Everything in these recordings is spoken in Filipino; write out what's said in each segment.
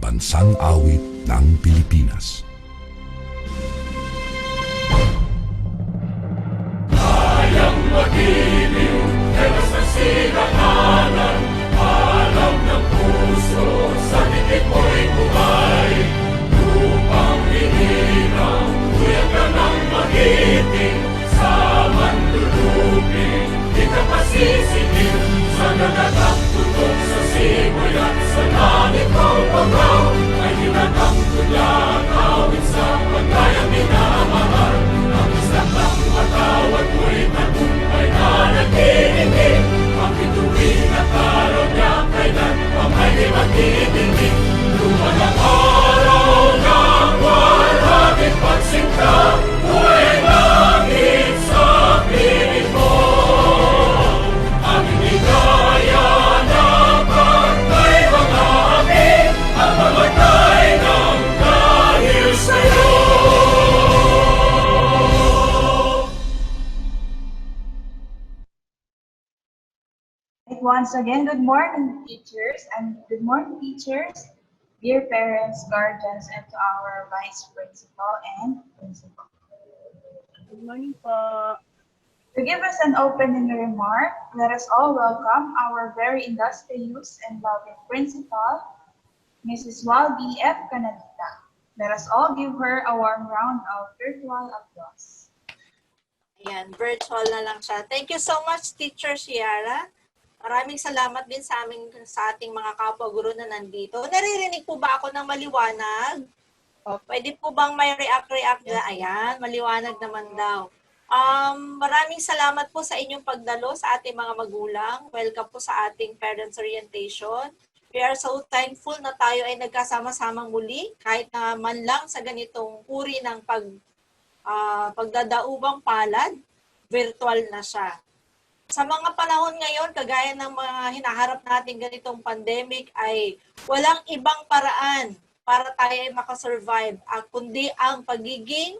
Pambansang Awit ng Pilipinas. Kayang mag-ibig, telas na silanganan, alam ng puso, sa dikit mo'y buhay. Lupang hinirang, kuya ka ng magiting, sa mandulupin, di ka pasisingin, sa nagagang tutok sa simoy at sa langit mong pagaw, ay hinagang tulad, awit sa pagkayang minamahal, ang isang ng matawad mo'y tagumpay na nag-iingin, ang bituin at araw niya kailan pa may di magtitingin. Luman ang araw ng walhagit pagsinta, buhay langit sa piling mo. Ang hinigaya na pagkay mga amin, ang mamatay ng dahil sa'yo. Once again, good morning, teachers, dear parents, guardians, and to our vice principal and principal. Good morning po. To give us an opening remark, let us all welcome our very industrious and loving principal, Mrs. Walby F. Canadita. Let us all give her a warm round of virtual applause. Ayan, virtual na lang siya. Thank you so much, Teacher Ciara. Maraming salamat din sa ating mga kapwa-guro na nandito. Naririnig po ba ako ng maliwanag? O, pwede po bang may react na? Ayan, maliwanag naman daw. Maraming salamat po sa inyong pagdalo sa ating mga magulang. Welcome po sa ating Parents Orientation. We are so thankful na tayo ay nagkasama-samang muli kahit na man lang sa ganitong uri ng pagdadaubang palad, virtual na siya. Sa mga panahon ngayon, kagaya ng mga hinaharap natin ganitong pandemic, ay walang ibang paraan para tayo ay makasurvive, kundi ang pagiging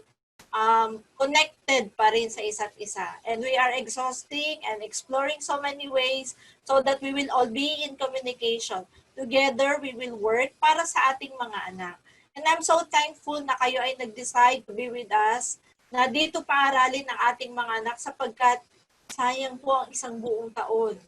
connected pa rin sa isa't isa. And we are exhausting and exploring so many ways so that we will all be in communication. Together, we will work para sa ating mga anak. And I'm so thankful na kayo ay nag-decide to be with us, na dito paaralin ang ating mga anak sapagkat sayang po ang isang buong taon.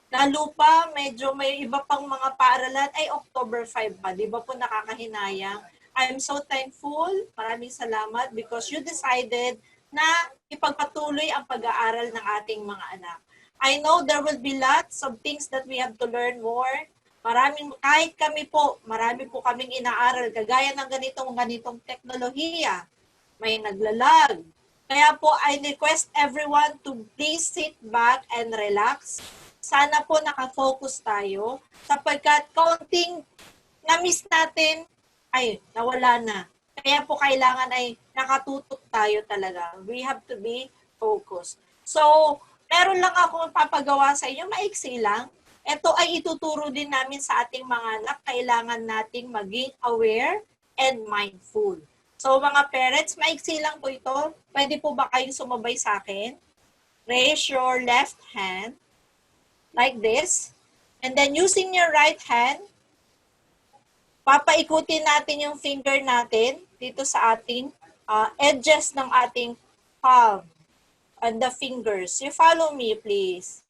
Lalo pa, medyo may iba pang mga paaralan, ay October 5 pa. Di ba po nakakahinayang? I'm so thankful. Maraming salamat because you decided na ipagpatuloy ang pag-aaral ng ating mga anak. I know there will be lots of things that we have to learn more. Kahit kami po, marami po kaming inaaral, kagaya ng ganitong teknolohiya. May naglalag. Kaya po, I request everyone to please sit back and relax. Sana po nakafocus tayo sapagkat kaunting na-miss natin, ay nawala na. Kaya po kailangan ay nakatutok tayo talaga. We have to be focused. So, meron lang akong papagawa sa inyo, maiksi lang. Ito ay ituturo din namin sa ating mga anak. Kailangan nating maging aware and mindful. So mga parents, maiksi lang po ito. Pwede po ba kayong sumabay sa akin? Raise your left hand like this. And then using your right hand, papaikutin natin yung finger natin dito sa ating edges ng ating palm and the fingers. You follow me, please.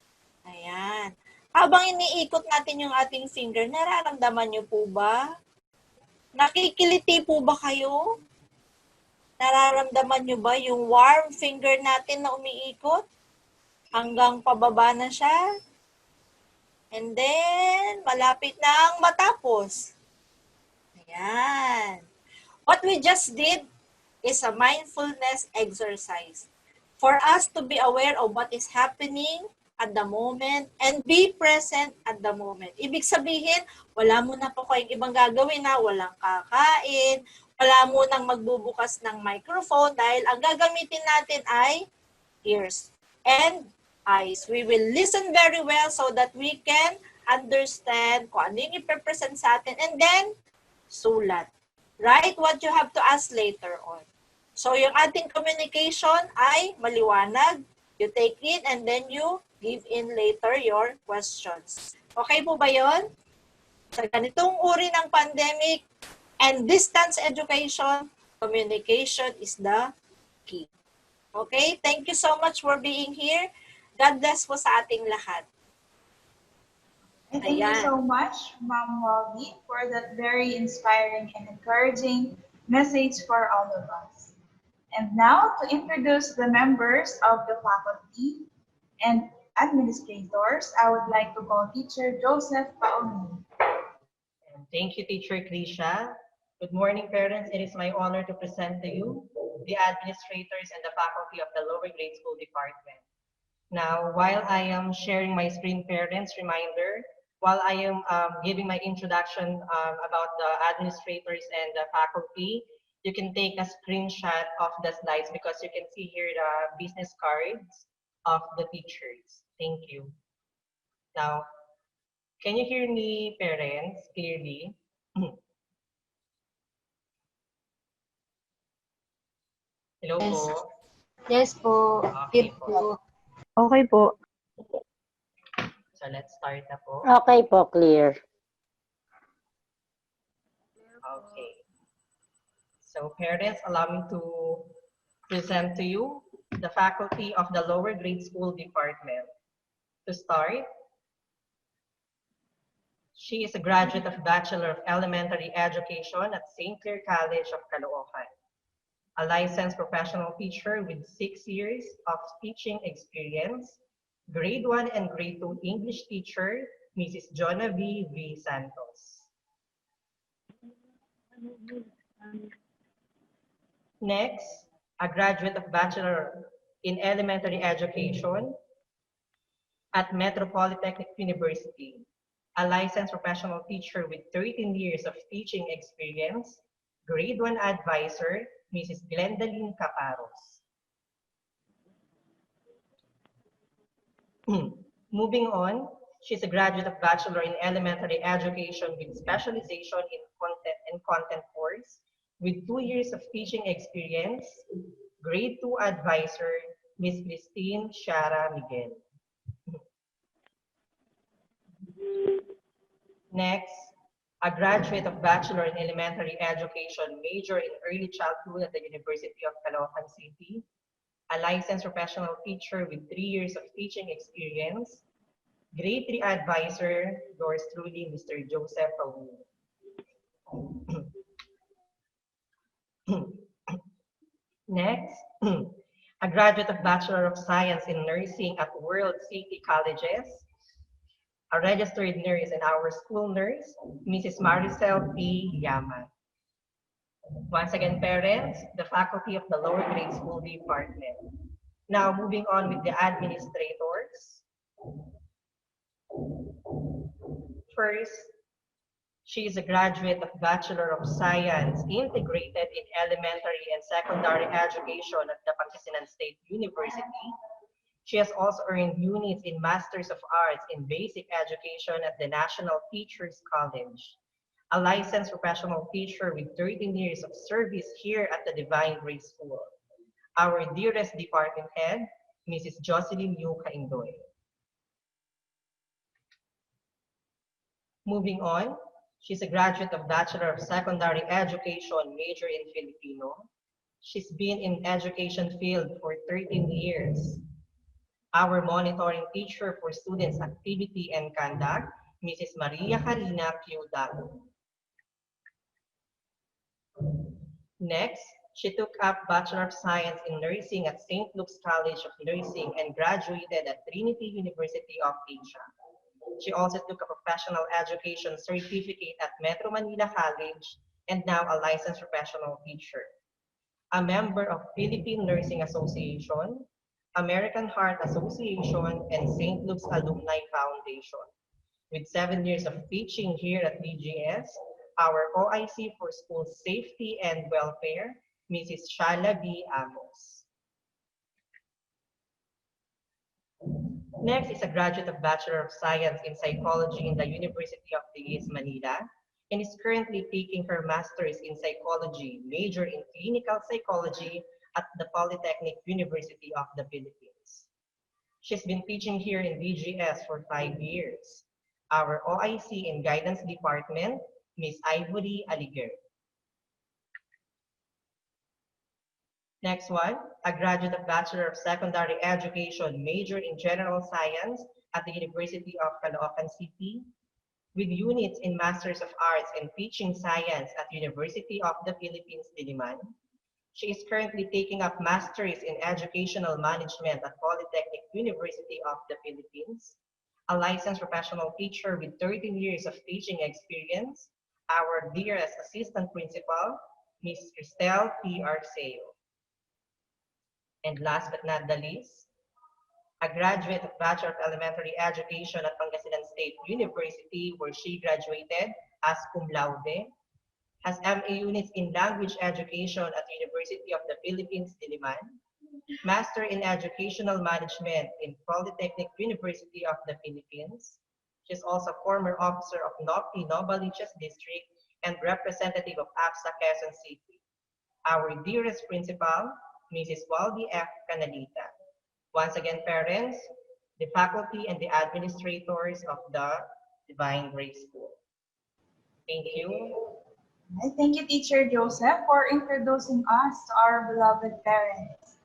Ayan. Habang iniikot natin yung ating finger, nararamdaman nyo po ba? Nakikiliti po ba kayo? Nararamdaman nyo ba yung warm finger natin na umiikot? Hanggang pababa na siya. And then, malapit na ang matapos. Ayan. What we just did is a mindfulness exercise for us to be aware of what is happening at the moment and be present at the moment. Ibig sabihin, wala mo na po kayong ibang gagawin na walang kakain, wala mo nang magbubukas ng microphone dahil ang gagamitin natin ay ears and eyes. We will listen very well so that we can understand kung ano yung ipepresent sa atin and then sulat. Write what you have to ask later on. So yung ating communication ay maliwanag. You take in and then you give in later your questions. Okay po ba yun? Sa ganitong uri ng pandemic and distance education, communication is the key. Okay? Thank you so much for being here. God bless po sa ating lahat. And thank you Ayan. so much, Ma'am Walby, for that very inspiring and encouraging message for all of us. And now to introduce the members of the faculty and administrators, I would like to call Teacher Joseph Paoni. Thank you, Teacher Krisha. Good morning, parents. It is my honor to present to you the administrators and the faculty of the lower grade school department. Now, while I am sharing my screen, parents, reminder, while I am giving my introduction about the administrators and the faculty, you can take a screenshot of the slides because you can see here the business cards of the teachers. Thank you. Now, can you hear me, parents, clearly? Hello Yes. po. Yes po. Okay Here po. po. Okay po. So let's start na po. Okay po, clear. Okay. So parents, allow me to present to you the faculty of the lower grade school department. To start, she is a graduate of Bachelor of Elementary Education at St. Clair College of Caloocan, a licensed professional teacher with 6 years of teaching experience, grade 1 and grade 2 English teacher, Mrs. Jonna V. Santos. Next, a graduate of Bachelor in Elementary Education at Metropolitan University, a licensed professional teacher with 13 years of teaching experience, grade 1 advisor, Mrs. Glendalyn Caparos. Moving on, she's a graduate of Bachelor in Elementary Education with specialization in content course, with 2 years of teaching experience, grade 2 advisor, Ms. Christine Shara Miguel. Next, a graduate of Bachelor in Elementary Education, major in Early Childhood at the University of Caloocan City, a licensed professional teacher with 3 years of teaching experience, grade 3 advisor, yours truly, Mr. Joseph Pauni. Next, a graduate of Bachelor of Science in Nursing at World City Colleges, a registered nurse and our school nurse, Mrs. Maricel P. Yaman. Once again, parents, the faculty of the lower grade school department. Now, moving on with the administrators. First, she is a graduate of Bachelor of Science integrated in elementary and secondary education at the Pangasinan State University. She has also earned units in Masters of Arts in Basic Education at the National Teachers College, a licensed professional teacher with 13 years of service here at the Divine Grace School. Our dearest department head, Mrs. Jocelyn Yu Kaindoy. Moving on, she's a graduate of Bachelor of Secondary Education, major in Filipino. She's been in education field for 13 years. Our monitoring teacher for students' activity and conduct, Mrs. Maria Karina Piudato. Next, she took up Bachelor of Science in Nursing at St. Luke's College of Nursing and graduated at Trinity University of Asia. She also took a professional education certificate at Metro Manila College and now a licensed professional teacher. A member of Philippine Nursing Association, American Heart Association, and St. Luke's Alumni Foundation. With 7 years of teaching here at BGS, our OIC for School Safety and Welfare, Mrs. Shala B. Amos. Next is a graduate of Bachelor of Science in Psychology in the University of the East Manila and is currently taking her Master's in Psychology, major in Clinical Psychology at the Polytechnic University of the Philippines. She's been teaching here in BGS for 5 years. Our OIC and Guidance Department, Ms. Ivory Aliger. Next one, a graduate of Bachelor of Secondary Education, major in General Science at the University of Caloocan City, with units in Masters of Arts and Teaching Science at University of the Philippines, Diliman. She is currently taking up Masters in Educational Management at Polytechnic University of the Philippines, a licensed professional teacher with 13 years of teaching experience, our dearest Assistant Principal, Ms. Cristel P. Arceo. And last but not the least, a graduate of Bachelor of Elementary Education at Pangasinan State University, where she graduated as cum laude, has MA units in Language Education at University of the Philippines, Diliman, Master in Educational Management in Polytechnic University of the Philippines. She is also former officer of NOPI, Novaliches District, and representative of APSA Quezon City. Our dearest principal, Mrs. Walby F. Canalita. Once again, parents, the faculty, and the administrators of the Divine Grace School. Thank you. Thank you, Teacher Joseph, for introducing us to our beloved parents.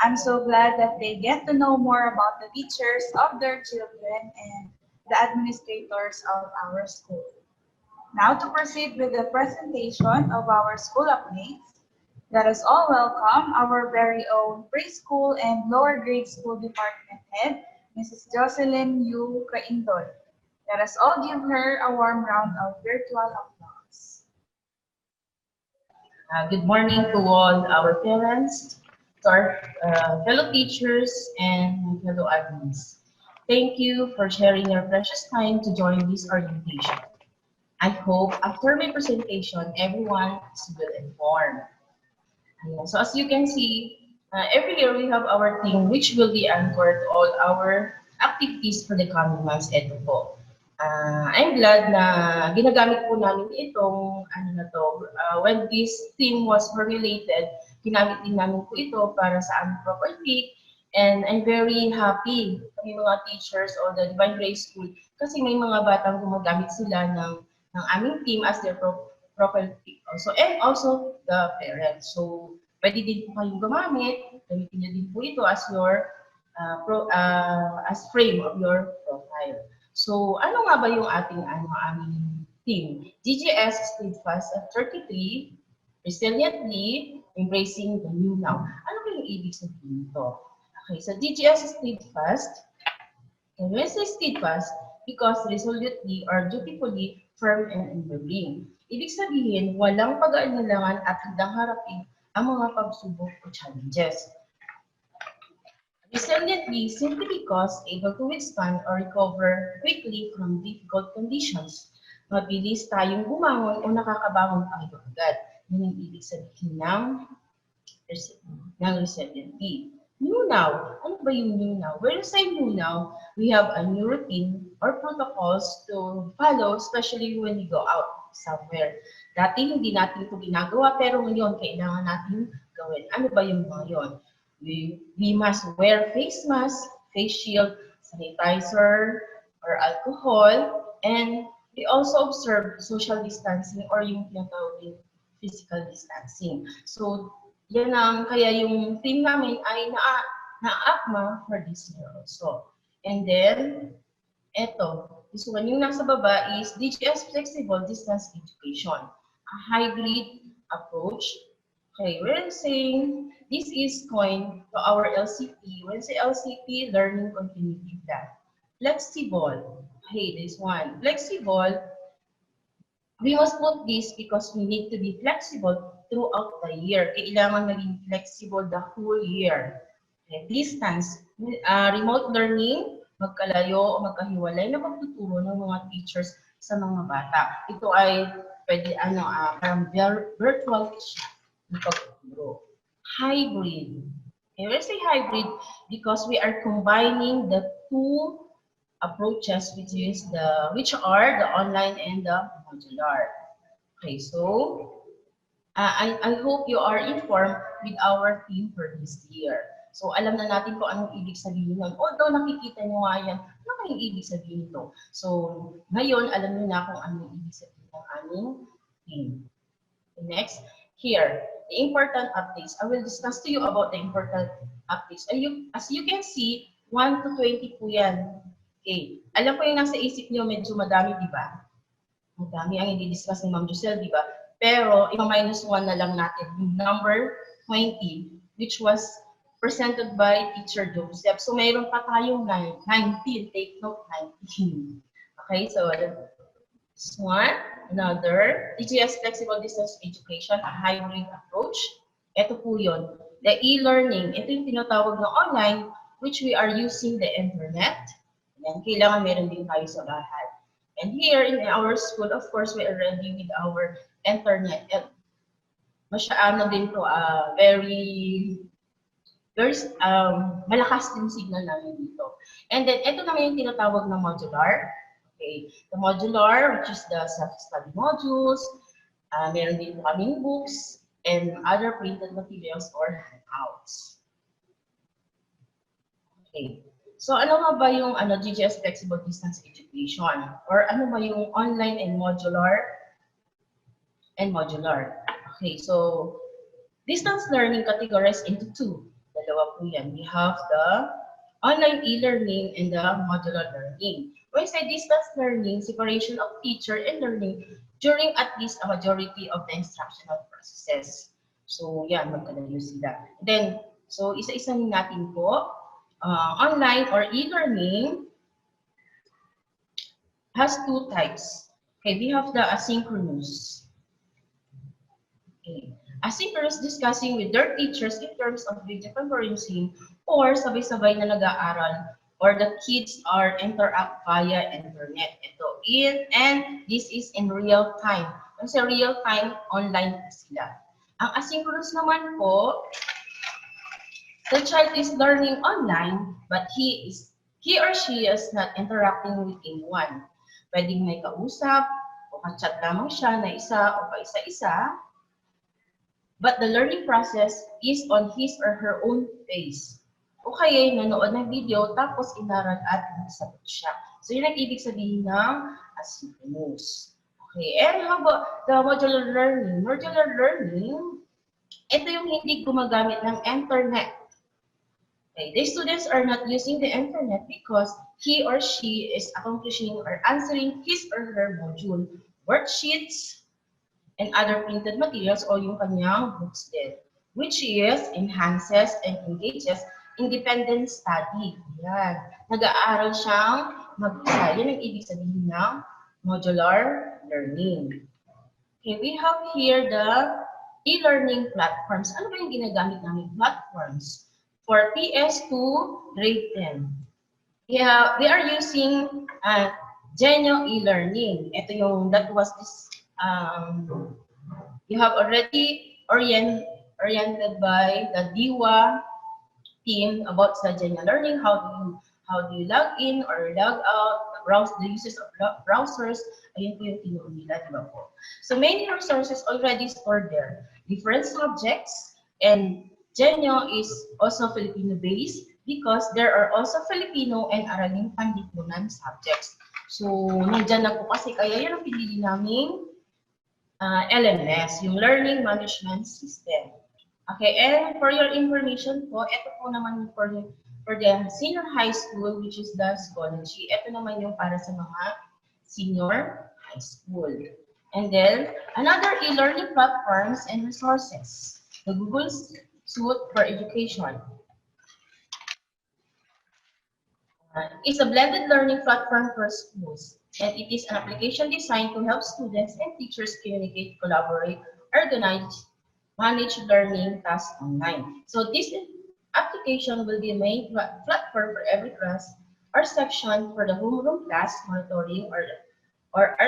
I'm so glad that they get to know more about the teachers of their children and the administrators of our school. Now to proceed with the presentation of our school updates, let us all welcome our very own preschool and lower grade school department head, Mrs. Jocelyn Yu Caindol. Let us all give her a warm round of virtual applause. Good morning to all our parents, to our fellow teachers, and fellow admins. Thank you for sharing your precious time to join this orientation. I hope after my presentation, everyone is well informed. So as you can see, every year we have our theme which will be anchored to all our activities for the coming months. Ito po. I'm glad na ginagamit po namin itong when this theme was formulated, ginamit din namin po ito para sa aming property. And I'm very happy kami mga teachers o the Divine Grace School kasi may mga batang gumagamit sila ng aming team as their property also, and also the parents. So, pwede din po kayong gumamit, gamitin niyo din po ito as your as frame of your profile. So, ano nga ba yung aming team? GGS Steadfast at 33, Resiliently Embracing the New Now. Ano ba yung ibig sabihin nito? Okay, so GGS Steadfast, and when I say steadfast, because resolutely or dutifully firm and enduring. Ibig sabihin, walang pag-aalinlangan at handang harapin ang mga pagsubok o challenges. Resiliently, simply because able to withstand or recover quickly from difficult conditions. Mabilis tayong bumangon o nakakabangon tayo agad. Yun yung ibig sabihin ng resiliently. New now. Ano ba yung new now? When you say new now, we have a new routine or protocols to follow, especially when we go out somewhere. Dati hindi natin ito ginagawa, pero ngayon kailangan natin gawin. Ano ba yung mga yun? We must wear face mask, face shield, sanitizer, or alcohol, and we also observe social distancing or yung tinatawag physical distancing. So, yan ang kaya yung team namin ay na-akma for this year also. And then, this one yung nasa baba is DGS Flexible Distance Education, a hybrid approach. Okay, we're saying this is coined to our LCP. When say LCP, Learning Continuity Plan. Flexible. Okay, this one. Flexible. We must put this because we need to be flexible throughout the year. Kailangan maging flexible the whole year. Okay, distance. Remote learning, magkalayo o magkahiwalay na pagtuturo ng mga teachers sa mga bata. Ito ay pwede parang virtual siya ng pagtuturo. Hybrid. Okay, we say hybrid because we are combining the two approaches, which are the online and the modular. Okay, so I hope you are informed with our theme for this year. So alam na natin kung anong ibig sabihin nun. Although nakikita nyo nga yan, ano kayong ibig sabihin nito? So ngayon, alam nyo na kung anong ibig sabihin ng aming theme. Next, here, the important updates. I will discuss to you about the important updates. As you can see, 1 to 20 po yan. Okay. Alam ko yung nasa isip nyo, medyo madami, di ba? Madami ang i-discuss ni Ma'am Giselle, di ba? Pero, ima-minus 1 na lang natin. Yung number 20, which was presented by Teacher Joseph. So, mayroon pa tayong 19. Take note, 19. Okay, so, this one, another, DGS Flexible Distance Education, a hybrid approach. Ito po yun. The e-learning, ito yung tinatawag na online, which we are using the internet. Yan, kailangan meron din tayo sa bahay. And here in our school, of course, we are ready with our internet. And masyado din to, very malakas din signal namin dito. And then, ito naman yung tinatawag na modular. Okay, the modular, which is the self-study modules, meron din po kaming books, and other printed materials or handouts. Okay. So, ano nga ba yung GGS Flexible Distance Education? Or ano ba yung online and modular? Okay, so, distance learning categorized into two. Dalawa po yan. We have the online e-learning and the modular learning. When I say distance learning, separation of teacher and learning during at least a majority of the instructional processes. So, yan, magkalayo sila. Then, so, isa-isa natin po. Online or e-learning has two types. Okay, we have the asynchronous. Okay. Asynchronous discussing with their teachers in terms of video conferencing or sabay-sabay na nag-aaral or the kids are interact via internet. Ito and this is in real time. Kasi real time, online sila. Ang asynchronous naman po, the child is learning online, but he or she is not interacting with anyone. Pwedeng may kausap, o ka-chat lamang siya na isa o pa-isa-isa, but the learning process is on his or her own pace. O kaya nanood ng video, tapos inaral at nagsagot siya. So yun ang ibig sabihin ng asynchronous. Okay, and how about the modular learning? Modular learning, ito yung hindi gumagamit ng internet. Okay, the students are not using the internet because he or she is accomplishing or answering his or her module, worksheets, and other printed materials o yung kanyang books din, which is enhances and engages independent study. Yan. Nag-aaral siyang mag-isa. Yan ang ibig sabihin ng modular learning. Okay, we have here the e-learning platforms. Ano ba yung ginagamit namin platforms? For PS2 grade 10. Yeah, we are using Genio e-learning. Ito yung that was this you have already oriented by the DIWA team about sa Genio learning. How do you log in or log out? The uses of browsers. Ayun po yung tinuon nila, di ba po? So many resources already stored there. Different subjects, and Genio is also Filipino-based because there are also Filipino and Araling Panlipunan subjects. So, nandyan na po kasi kaya yun ang pinili naming LMS, yung Learning Management System. Okay, and for your information po, ito po naman for the senior high school, which is the Schoology. Ito naman yung para sa mga senior high school. And then, another e-learning platforms and resources. The Google Suite for Education. It's a blended learning platform for schools, and it is an application designed to help students and teachers communicate, collaborate, organize, manage learning tasks online. So this application will be a main platform for every class or section for the homeroom class monitoring or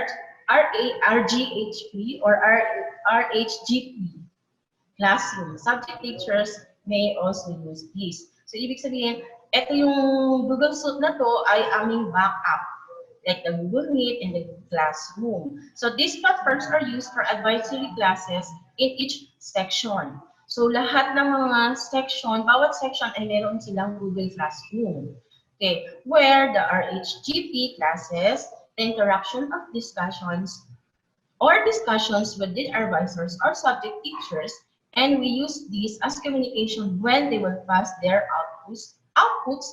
RGHP or RHGP. Classroom. Subject teachers may also use this. So, ibig sabihin, ito yung Google Suite na to ay aming backup. Like the Google Meet and the Classroom. So, these platforms are used for advisory classes in each section. So lahat ng mga section, bawat section ay meron silang Google Classroom. Okay, where the RHGP classes, the interaction of discussions with the advisors or subject teachers, and we use these as communication when they will pass their outputs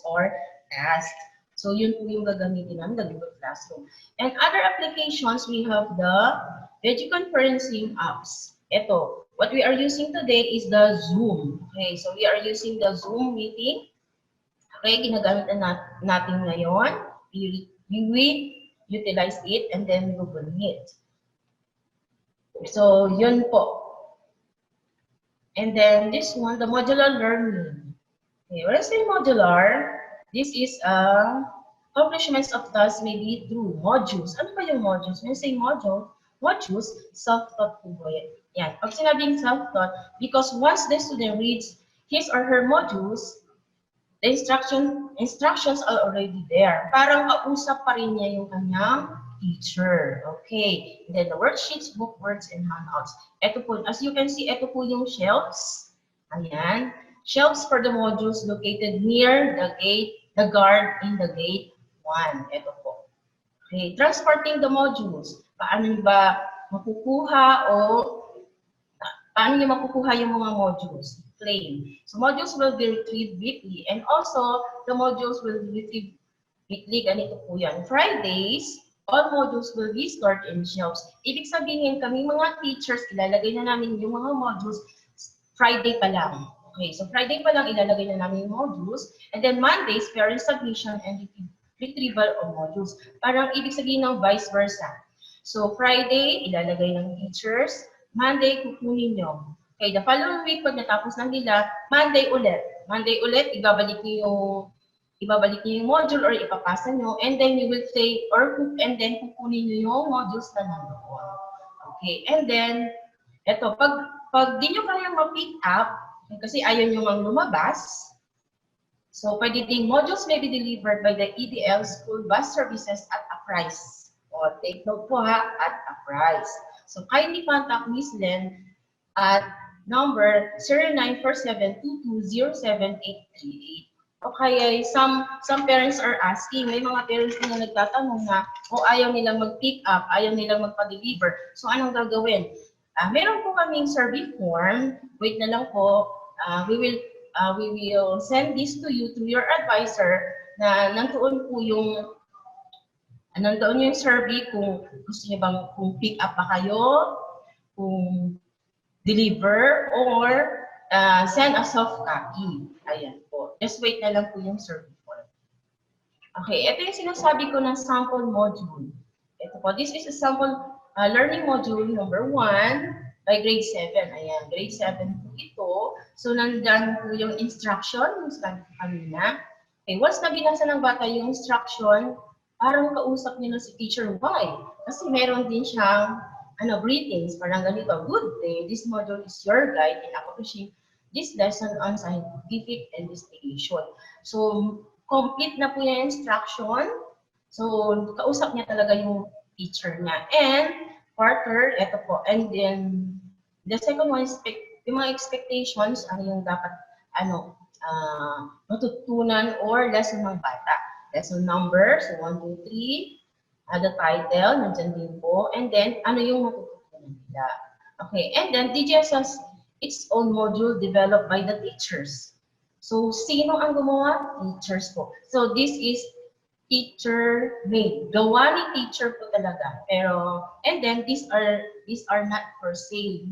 or tasks. So yun po yung gagamitin ng Google Classroom. And other applications, we have the video conferencing apps. Ito, what we are using today is the Zoom. Okay, so we are using the Zoom meeting. Okay, ginagamit na natin ngayon. We utilize it and then Google Meet. So, yun po. And then this one, the modular learning. Okay, when I say modular, this is accomplishments of tasks maybe through modules. Ano ba yung modules? When I say modules, self-taught po ba yan? Yan. Pag sinabing self-taught, because once the student reads his or her modules, the instructions are already there. Parang kausap pa rin niya yung kanyang teacher. Okay. And then the worksheets, bookworks, and handouts. Ito po, as you can see, ito po yung shelves. Ayan. Shelves for the modules located near the gate, the guard in the gate 1. Ito po. Okay. Transporting the modules. Paano ba makukuha yung mga modules? Claim. So modules will be retrieved weekly, and also the modules will be retrieved weekly. Ganito po yan. Fridays, all modules will be stored in shelves. Ibig sabihin, kami mga teachers, ilalagay na namin yung mga modules Friday pa lang. Okay, so Friday pa lang ilalagay na namin yung modules, and then Mondays, parent submission and retrieval of modules. Parang ibig sabihin ng vice versa. So Friday, ilalagay ng teachers, Monday, kukunin nyo. Okay, the following week, pag natapos ng nila, Monday ulit, ibabalik niyo yung module or ipapasa nyo, and then you will say, and then kukunin nyo yung modules na nandoon. Okay, and then, eto, pag di nyo kayang ma-pick up, kasi ayaw nyo mang lumabas, so pwede ding modules may be delivered by the EDL school bus services at a price. O, take note po ha, at a price. So kindly contact Miss Len at number 094722078838. Okay, some parents are asking, may mga parents na nagtatanong na, ayaw nilang mag-pick up, ayaw nilang magpa-deliver. So anong gagawin? Meron po kaming survey form. Wait na lang po. We will send this to you through your advisor na nandoon po yung survey kung gusto niyo bang kung pick up ba kayo, kung deliver, or send a soft copy. Ayan po. Just wait na lang po yung survey form. Okay, ito yung sinasabi ko ng sample module. Ito po, this is a sample learning module number 1 by grade 7. Ayan, grade 7 po ito. So, nandyan po yung instruction, yung stand po kanina. Okay, once na binasa ng bata yung instruction, parang kausap niyo na si teacher. Why? Kasi meron din siyang greetings, parang ganito. Good day, this module is your guide in accomplishing this lesson on scientific investigation. So, complete na po yung instruction. So, kausap niya talaga yung teacher niya. And, quarter, ito po. And then, the second one is yung mga expectations, ano yung dapat, matutunan or lesson ng bata. Lesson number, so 1, 2, 3. The title, nandyan din po. And then, ano yung matutunan nila. Okay, and then DGS has its own module developed by the teachers. So, sino ang gumawa? Teachers po. So, this is teacher-made. Gawa ni teacher po talaga. Pero, and then, these are not for sale.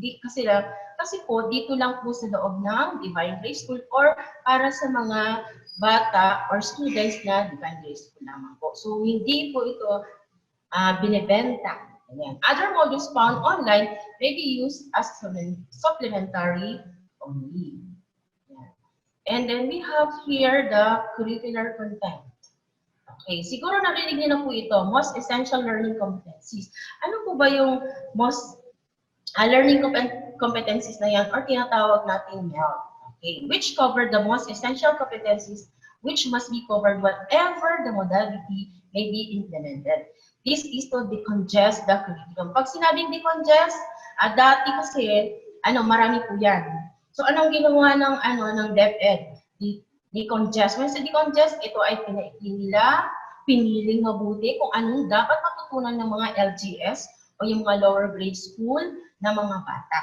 Kasi po, dito lang po sa loob ng Divine Grace School or para sa mga bata or students na Divine Grace School naman po. So, hindi po ito binibenta. Ayan. Other modules found online may be used as supplementary only. Ayan. And then we have here the curricular content. Okay, siguro narinig niyo na po ito, most essential learning competencies. Ano po ba yung most learning competencies na yan or tinatawag natin MELC? Okay, which cover the most essential competencies which must be covered whatever the modality may be implemented. This is to decongest the curriculum. Pag sinabing decongest, dati kasi, marami po yan. So anong ginawa ng DepEd? Decongest. When sa decongest, ito ay pinaikli nila, piniling mabuti kung anong dapat matutunan ng mga LGS o yung mga lower grade school na mga bata.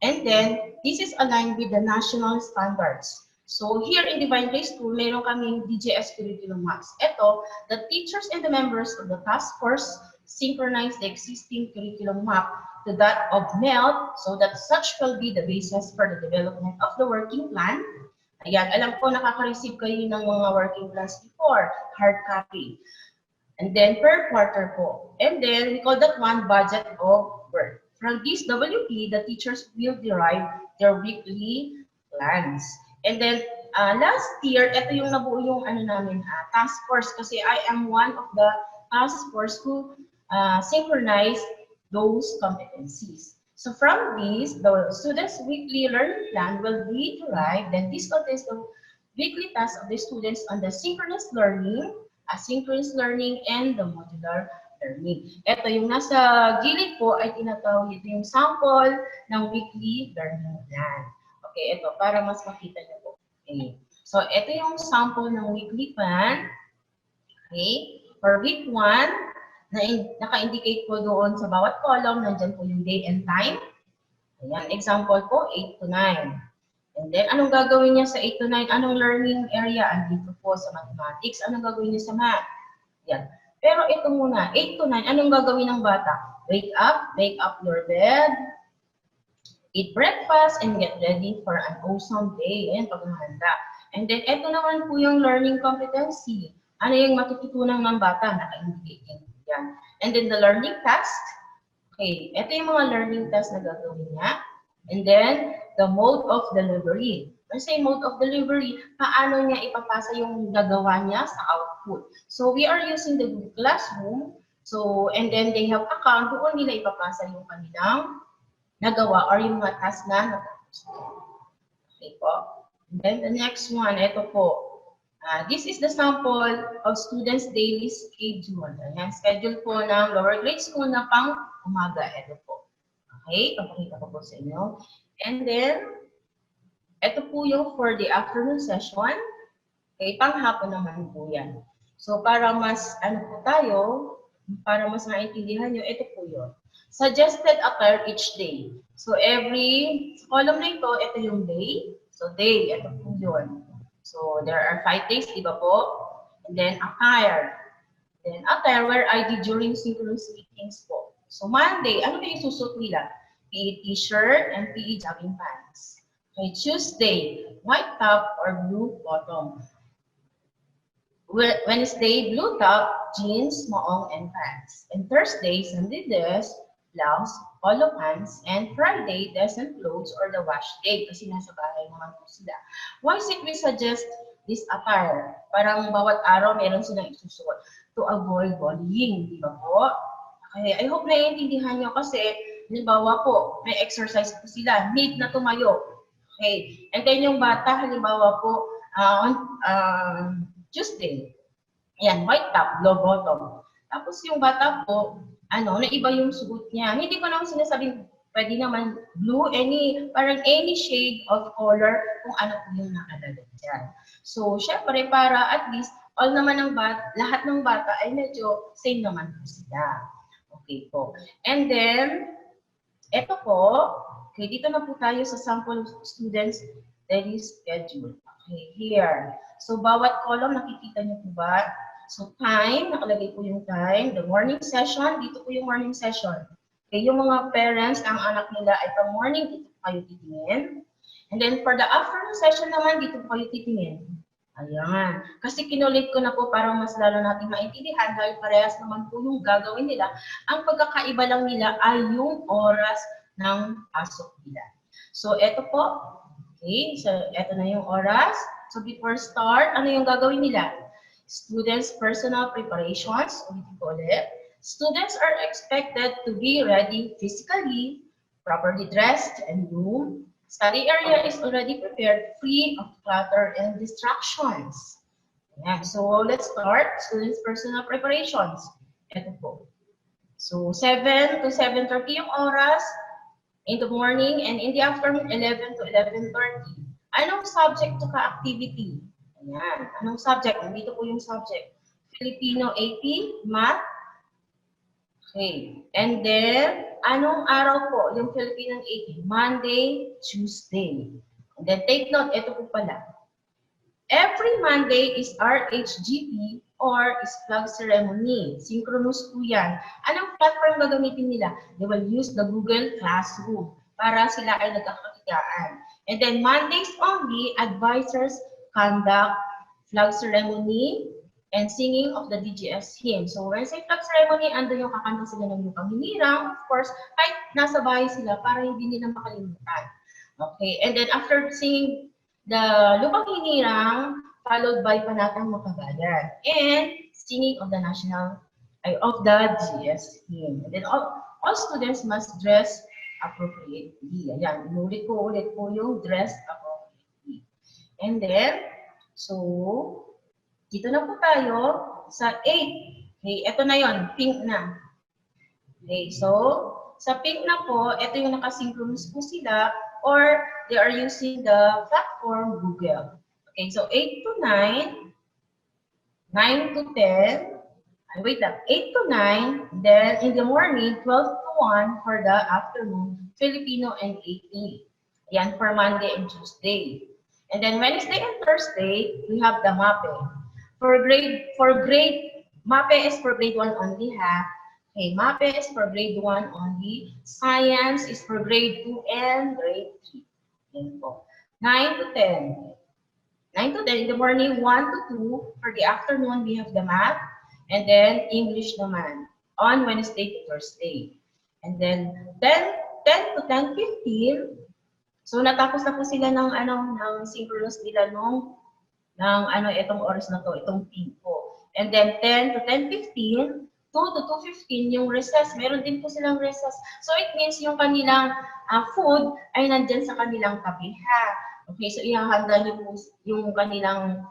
And then, this is aligned with the national standards. So here in Divine Grace School, meron kaming DGS curriculum maps. Ito, the teachers and the members of the task force synchronize the existing curriculum map to that of MELT so that such will be the basis for the development of the working plan. Ayan, alam ko nakaka-receive kayo ng mga working plans before, hard copy. And then per quarter po. And then we call that one budget of work. From this WP, the teachers will derive their weekly plans. And then last year, ito yung nabuo yung task force kasi I am one of the task force who synchronize those competencies. So from this, the students' weekly learning plan will be derived. Then this contains the weekly tasks of the students on the synchronous learning, asynchronous learning, and the modular learning. Ito yung nasa gilid po ay tinatawag ito yung sample ng weekly learning plan. Okay, ito para mas makita niyo po. Okay. So ito yung sample ng weekly plan. Okay, for week 1, naka-indicate po doon sa bawat column, nandyan po yung day and time. Ayan, example po, 8 to 9. And then, anong gagawin niya sa 8 to 9? Anong learning area? Andito po sa mathematics. Anong gagawin niya sa math? Yan. Pero ito muna, 8 to 9, anong gagawin ng bata? Wake up, make up your bed, eat breakfast, and get ready for an awesome day and paghahanda. And then, ito naman po yung learning competency. Ano yung matututunan ng bata? Naka-indicate yan. And then, the learning task. Okay, ito yung mga learning task na gagawin niya. And then, the mode of delivery. When I say mode of delivery, paano niya ipapasa yung gagawa niya sa output. So, we are using the Google Classroom. So, and then they have account, doon nila ipapasa yung kanilang nagawa or yung mga task na natapos. Okay po. And then, the next one, ito po. This is the sample of students' daily schedule. Ayan, schedule po ng lower grade school na pang umaga. Ito po. Okay, papakita ko po sa inyo. And then, ito po yung for the afternoon session. Okay, panghapon naman po yan. So, para mas, para mas maintindihan nyo, ito po yun. Suggested attire each day. So, sa column na ito yung day. So, day, ito po yun. So, there are 5 days, di ba po? And then, attire. Then, attire where I did during synchronous meetings po. So, Monday, ano ba yung susot nila? PE t-shirt and PE jogging pants. Okay, Tuesday, white top or blue bottom. Wednesday, blue top, jeans, maong, and pants. And Thursday, Sunday dress, blouse, polo pants, and Friday, decent clothes or the wash day kasi nasa bahay naman po sila. Why should we suggest this attire? Parang bawat araw meron silang isusuot to avoid bullying, di ba po? Okay, I hope naiintindihan nyo kasi halimbawa po, may exercise po sila, need na tumayo. Okay, and then yung bata, halimbawa po, on Tuesday, ayan, white top, low bottom. Tapos yung bata po, naiba yung suot niya. Hindi ko naman sinasabing pwede naman blue, parang any shade of color kung ano po yung nakalagay dyan. So, syempre, para at least, lahat ng bata ay medyo same naman po sila. Okay po. And then, eto po, okay, dito na po tayo sa sample students daily schedule. Okay, here. So, bawat column, nakikita niyo po ba? So, time, nakalagay po yung time. The morning session, dito po yung morning session. Okay, yung mga parents, ang anak nila ay pang morning, dito po kayo titingin. And then, for the afternoon session naman, dito po kayo titingin. Ayan. Kasi kinulit ko na po para mas lalo natin maintindihan dahil parehas naman po yung gagawin nila. Ang pagkakaiba lang nila ay yung oras ng pasok nila. So, eto po. Okay, so eto na yung oras. So, before start, ano yung gagawin nila? Students' personal preparations. Ulitin ko ulit. Students are expected to be ready physically, properly dressed, and groomed. Study area is already prepared, free of clutter and distractions. Yeah, so let's start. Students' personal preparations. Ito po. So 7 to 7:30 yung oras. In the morning and in the afternoon, 11 to 11:30. Anong subject to ka-activity? Ayan. Anong subject? Nandito po yung subject. Filipino 80, Math. Okay. And then, anong araw po yung Filipino 80? Monday, Tuesday. And then take note, ito po pala. Every Monday is RHGP or is flag ceremony. Synchronous po yan. Anong platform gagamitin nila? They will use the Google Classroom para sila ay nagkakakitaan. And then Mondays only, advisors conduct flag ceremony and singing of the DGS hymn. So when say flag ceremony, ando yung kakanta sila ng lupang hinirang. Of course, kahit nasa bahay sila para hindi nila makalimutan. Okay, and then after singing the lupang hinirang, followed by panatang makabayan and singing of the national of the GS hymn. And then all students must dress appropriately. Ayan, ulit po yung dress appropriately. And then, so, dito na po tayo sa 8. Okay, ito na yon, pink na. Okay, so, sa pink na po, ito yung nakasynchronous po sila or they are using the platform Google. Okay, so 8 to 9, 9 to 10, wait lang, 8 to 9, then in the morning, 12 to 1 for the afternoon, Filipino and 80. Yan for Monday and Tuesday. And then Wednesday and Thursday, we have the MAPE. For grade, MAPE is for grade 1 only ha. Okay, MAPE is for grade 1 only. Science is for grade 2 and grade 3. Yan po. 9 to 10. 9 to 10 in the morning, 1 to 2. For the afternoon, we have the math. And then English naman on Wednesday to Thursday. And then 10 to 10:15. So natapos na po sila ng synchronous nila itong oras na to, itong pink po. And then 10 to 10:15, 2 to 2:15 yung recess. Meron din po silang recess. So it means yung kanilang food ay nandyan sa kanilang tabi ha. Okay, so ihahanda niyo po yung kanilang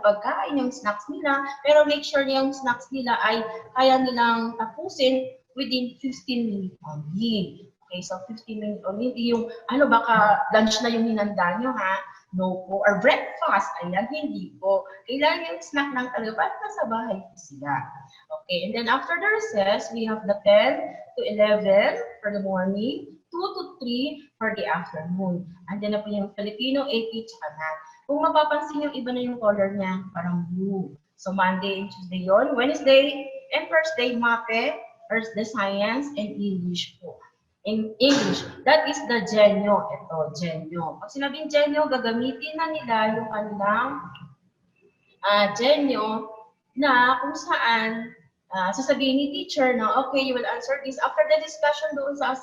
pagkain, yung snacks nila. Pero make sure yung snacks nila ay kaya nilang tapusin within 15 minutes only. Okay, so 15 minutes only. Hindi yung, baka lunch na yung hinanda nyo, ha? No po. Or breakfast. Ayan, hindi po. Kailangan yung snack ng talaga para nasa bahay po sila. Okay, and then after the recess, we have the 10 to 11 for the morning, 2 to 3 for the afternoon. And then na po yung Filipino, 80, tsaka na. Kung mapapansin yung iba na yung color niya, parang blue. So Monday and Tuesday yon, Wednesday and Thursday, MAPE, or the science and English po. In English, that is the genyo. Ito, genyo. Pag sinabing genyo, gagamitin na nila yung kanilang genyo na kung saan sasabihin ni teacher na, okay, you will answer this. After the discussion doon sa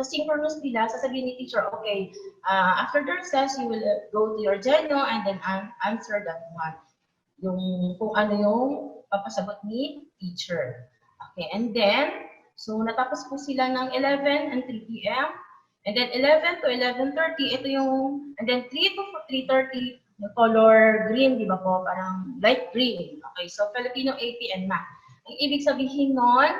synchronous nila, sasabihin ni teacher, okay, after the recess, you will go to your genyo and then answer that one. Yung kung ano yung papasagot ni teacher. Okay, and then, so natapos po sila ng 11 and 3 p.m. And then 11 to 11:30, ito yung, and then 3 to 3:30, yung color green, di ba po? Parang light green. Okay, so Filipino 80 and math. Ang ibig sabihin nun,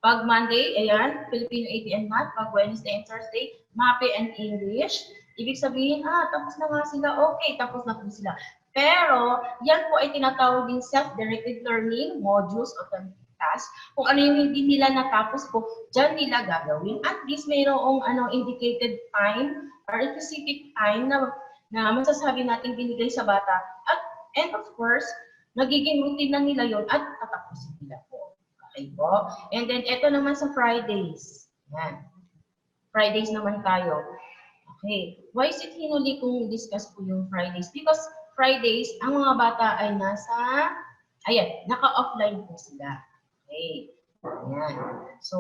pag Monday, ayan, Filipino 80 and math. Pag Wednesday and Thursday, MAPE and English. Ibig sabihin, tapos na nga sila. Okay, tapos na po sila. Pero, yan po ay tinatawag din self-directed learning, modules, automatic task. Kung ano yung hindi nila natapos po, dyan nila gagawin. At least mayroong indicated time or specific time na masasabi natin binigay sa bata. And of course, nagiging routine na nila yon at tatapusin nila po. Okay po? And then, ito naman sa Fridays. Yan. Fridays naman tayo. Okay. Why is it hinuli kung discuss po yung Fridays? Because Fridays, ang mga bata ay naka-offline po sila. Okay. Ayan. So,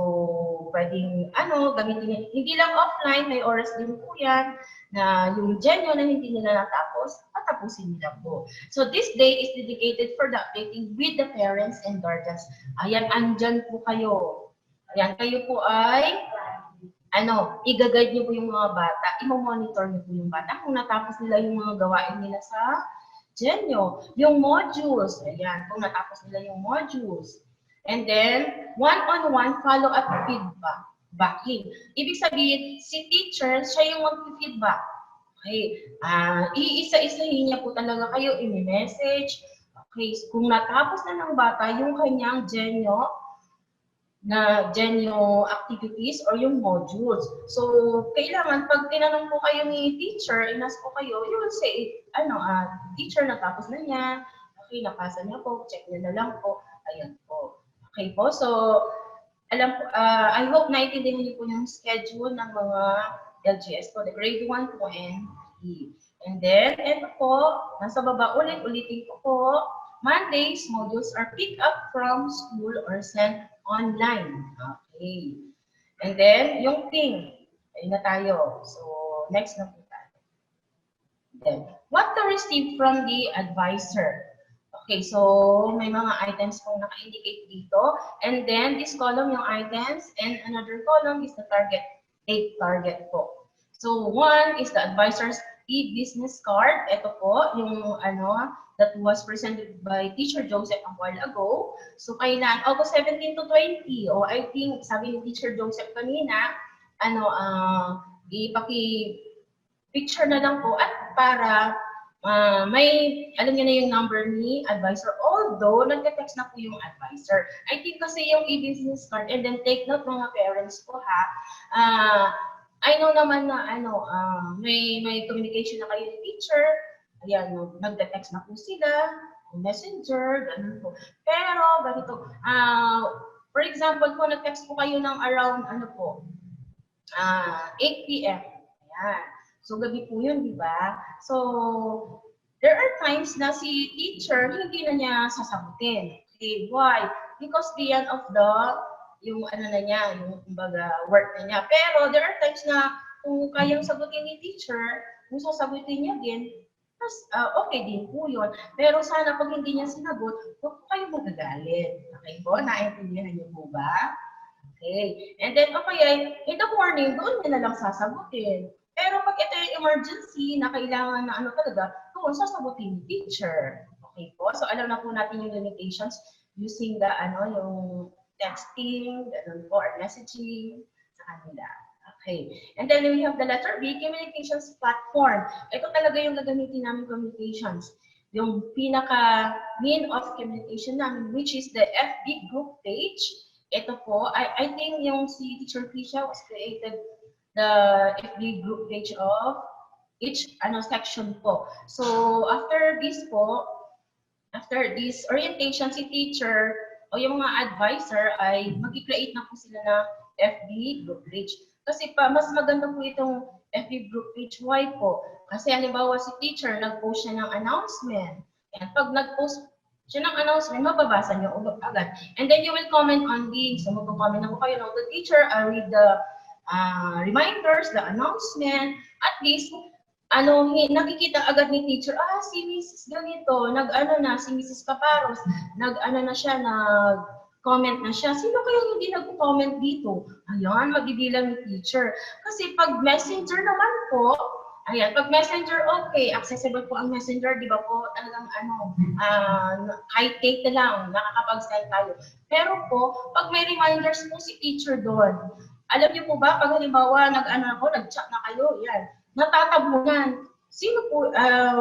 pwedeng, gamitin yan. Hindi lang offline, may oras din po yan na yung genyo na hindi nila natapos, patapusin nila po. So, this day is dedicated for the updating with the parents and guardians. Ayan, andyan po kayo. Ayan, kayo po ay, i-guide niyo po yung mga bata, i-monitor niyo po yung bata kung natapos nila yung mga gawain nila sa genyo. Yung modules, ayan, kung natapos nila yung modules. And then, one-on-one follow-up feedback. backing. Ibig sabihin, si teacher, siya yung mag-feedback. Okay. Iisa-isahin niya po talaga kayo, i-message. Okay. Kung natapos na ng bata yung kanyang genyo activities or yung modules. So, kailangan pag tinanong po kayo ni teacher, inas po kayo, you will say, teacher, natapos na niya. Okay, napasa niya po, check niya na lang po. Ayan po. Okay po, so, I hope naintindihan niyo po yung schedule ng mga LGS po, the grade 1 po and 3. And then, ito po, nasa baba ulit-ulitin ko po, Mondays, modules are picked up from school or sent online. Okay. And then, yung thing, ayun na tayo. So, next na po tayo. Then, what to receive from the advisor? Okay, so may mga items pong naka-indicate dito. And then, this column yung items, and another column is the target, 8 target po. So, one is the advisor's e-business card. Ito po, yung that was presented by Teacher Joseph a while ago. So, kailan? August 17 to 20. O I think, sabi ni Teacher Joseph kanina, ipaki-picture na lang po at para alam niyo na yung number ni advisor. Although, nagte-text na po yung advisor. I think kasi yung e-business card, and then take note mga parents po ha, I know naman na may communication na kayo ni teacher. Ayan, nagte-text na po sila, messenger, ganun po. Pero, ganito, for example, kung nag-text po kayo ng around, 8 p.m. Ayan. So, gabi po yun, di ba? So, there are times na si teacher, hindi na niya sasagutin. Okay, why? Because the end of yung kumbaga, work na niya. Pero, there are times na kung kayang sagutin ni teacher, kung sasagutin niya din, okay din po yun. Pero sana pag hindi niya sinagot, huwag po kayo magagalit. Okay po? Naintindihan niyo po ba? Okay. And then, okay, in the morning, doon niya na lang sasagutin. Pero pag ito yung emergency na kailangan na talaga, doon sasagutin ni teacher. Okay po? So, alam na po natin yung limitations using yung texting, ganun po, or messaging sa kanila. Okay. And then we have the letter B, communications platform. Ito talaga yung gagamitin namin communications. Yung pinaka-mean of communication namin, which is the FB group page. Ito po, I think yung si Teacher Krisha was created the FB group page of each section po. So, after this orientation, si teacher o yung mga advisor ay mag-create na po sila na FB group page. Kasi mas maganda po itong FB group page. Why po? Kasi halimbawa si teacher, nag-post siya ng announcement. And pag nag-post siya ng announcement, mababasa niyo agad. And then you will comment on this. So magko-comment na po kayo ng the teacher, read the reminders, the announcement. At least, nakikita agad ni teacher, si Mrs. ganito, si Mrs. Caparos, comment na siya. Sino kaya hindi nag-comment dito? Ayan, magbibilang ni teacher. Kasi pag messenger naman po, pag messenger, okay, accessible po ang messenger, di ba po, talagang high-take na lang, nakakapag-send tayo. Pero po, pag may reminders po si teacher doon, alam niyo po ba, pag halimbawa, nag-chat na kayo, yan, natatabunan. Sino po,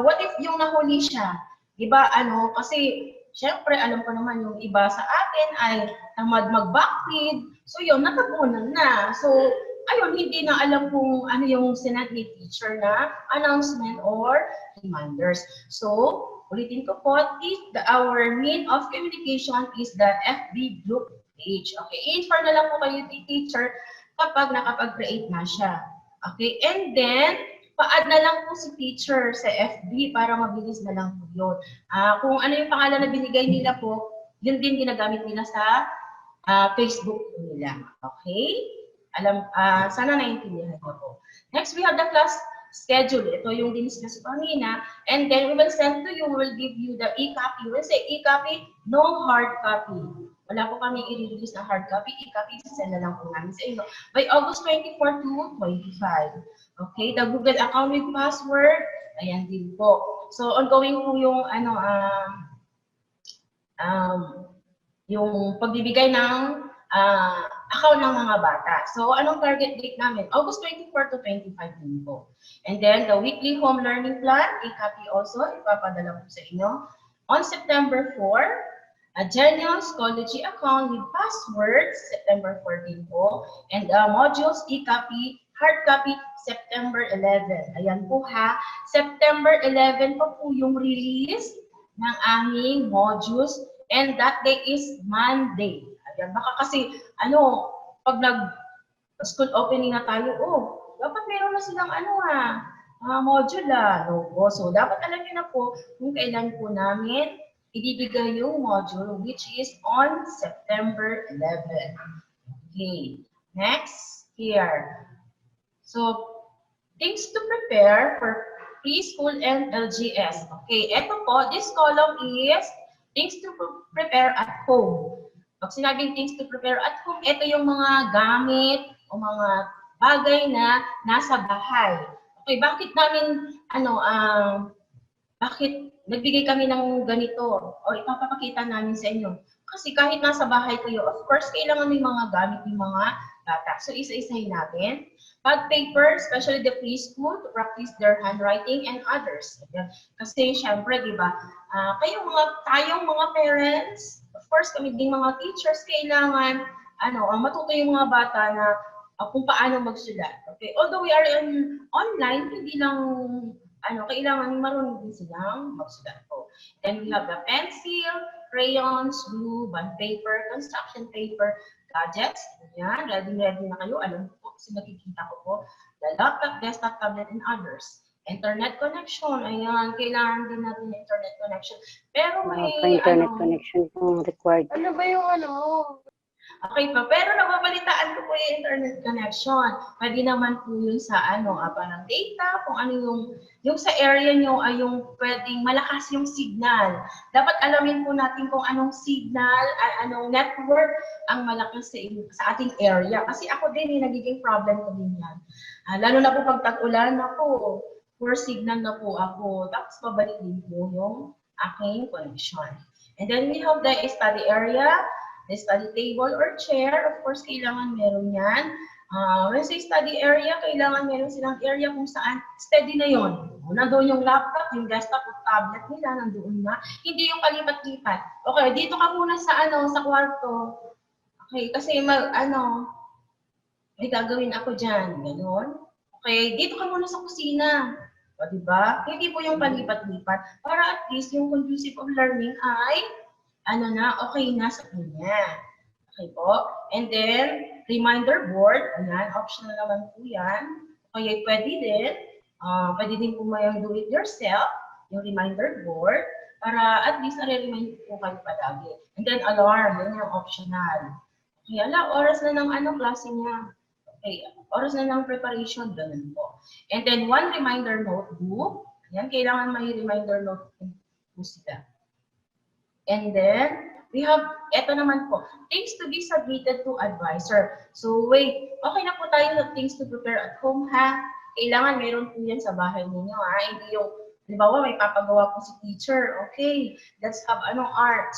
what if yung nahuli siya? Di ba, kasi, syempre, alam ko naman yung iba sa atin ay tamad mag-backread. So yun, natabunan na. So, ayun, hindi na alam kung ano yung sinend ni teacher na announcement or reminders. So, ulitin ko po, our mean of communication is the FB group page. Okay, inform na lang po kayo ni teacher kapag nakapag-create na siya. Okay, and then, pa-add na lang po si teacher sa FB para mabilis na lang po yun. Kung ano yung pangalan na binigay nila po, yun din ginagamit nila sa Facebook nila. Okay? Sana naiintindihan niyo po. Next, we have the class schedule. Ito yung diniscuss ko kanina. And then we will send to you, we will give you the e-copy. We will say e-copy, no hard copy. Wala po kami i-release na hard copy. E-copy, send na lang po namin sa inyo. By August 24 to 25. Okay, the Google account with password, ayan din po. So, ongoing po yung, yung pagbibigay ng account ng mga bata. So, anong target date namin? August 24 to 25 din po. And then, the weekly home learning plan, i-copy also, ipapadala po sa inyo. On September 4, a Genius Schoology account with passwords, September 14 po. And modules, i-copy, hard copy, September 11. Ayan po ha. September 11 pa po yung release ng aming modules. And that day is Monday. Ayan, baka kasi, pag nag-school opening na tayo, dapat meron na silang modular. So, dapat alam niyo na po kung kailan po namin ibibigay yung module, which is on September 11. Okay, next, here. So, things to prepare for preschool and LGS. Okay, ito po, this column is things to prepare at home. Pag sinabing things to prepare at home, ito yung mga gamit o mga bagay na nasa bahay. Okay, bakit namin, bakit nagbigay kami ng ganito o ipapakita namin sa inyo? Kasi kahit nasa bahay kayo, of course, kailangan may mga gamit ng mga bata. So, isa-isahin natin. Pad paper, especially the preschool, to practice their handwriting and others. Kasi, syempre, di ba, tayong mga parents, of course, kami ding mga teachers, kailangan, matuto yung mga bata na kung paano magsulat. Okay? Although we are online, hindi lang, kailangan marunong din silang magsulat po. Then we have the pencil, crayons, glue, bond paper, construction paper, gadgets. Ayan, ready na kayo. Alam po, kasi nakikita ko po. The laptop, desktop, tablet, and others. Internet connection. Ayan, kailangan din natin ng internet connection. Pero may, internet connection po required. Ano ba yung Okay pa, pero nababalitaan ko po yung internet connection. Pwede naman po yun sa parang data, kung ano yung sa area nyo ay yung pwedeng malakas yung signal. Dapat alamin po natin kung anong signal, anong network ang malakas sa ating area. Kasi ako din, nagiging problem ko din yan. Lalo na po pag tag-ulan, poor signal na po ako. Tapos pabalik din po yung aking connection. And then we have the study area. The study table or chair, of course, kailangan meron yan. When say study area, kailangan meron silang area kung saan steady na yon. Nandoon yung laptop, yung desktop, o tablet nila, nandoon na. Hindi yung kalipat-lipat. Okay, dito ka muna sa kwarto. Okay, kasi may gagawin ako dyan. Ganon. Okay, dito ka muna sa kusina. O, diba? Hindi po yung palipat-lipat. Para at least yung conducive of learning ay okay na sa kanya. Okay po. And then, reminder board. Ayan, optional naman po yan. Okay, pwede din po mayang do it yourself, yung reminder board, para at least nare-remind po kayo palagi. And then, alarm. Yan yung optional. Okay, oras na ng klase niya. Okay, oras na ng preparation. Ganun po. And then, one reminder notebook. Ayan, kailangan may reminder notebook po sila. And then, we have, eto naman po, things to be submitted to advisor. So, wait, okay na po tayo sa things to prepare at home, ha? Kailangan meron po yan sa bahay ninyo, ha? Hindi yung, halimbawa, may papagawa po si teacher. Okay, let's have, arts.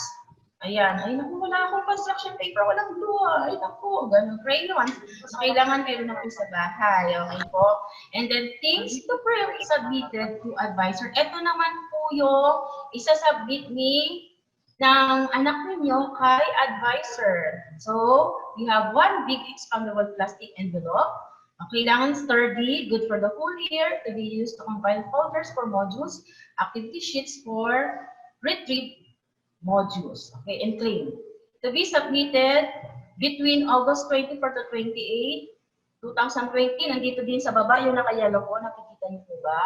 Ayan, ay naku, wala akong construction paper, walang glue, ay naku, ganun, crayon. So, kailangan meron na po sa bahay, okay po? And then, things to be submitted to advisor. Eto naman po yung isa-submit ng anak ninyo kay advisor. So, we have one big expandable plastic envelope. Kailangan sturdy, good for the whole year, to be used to compile folders for modules, activity sheets for retrieve modules, okay, and claim. To be submitted between August 24 to 28, 2020. Nandito din sa baba, yung naka-yellow po, nakikita niyo po ba?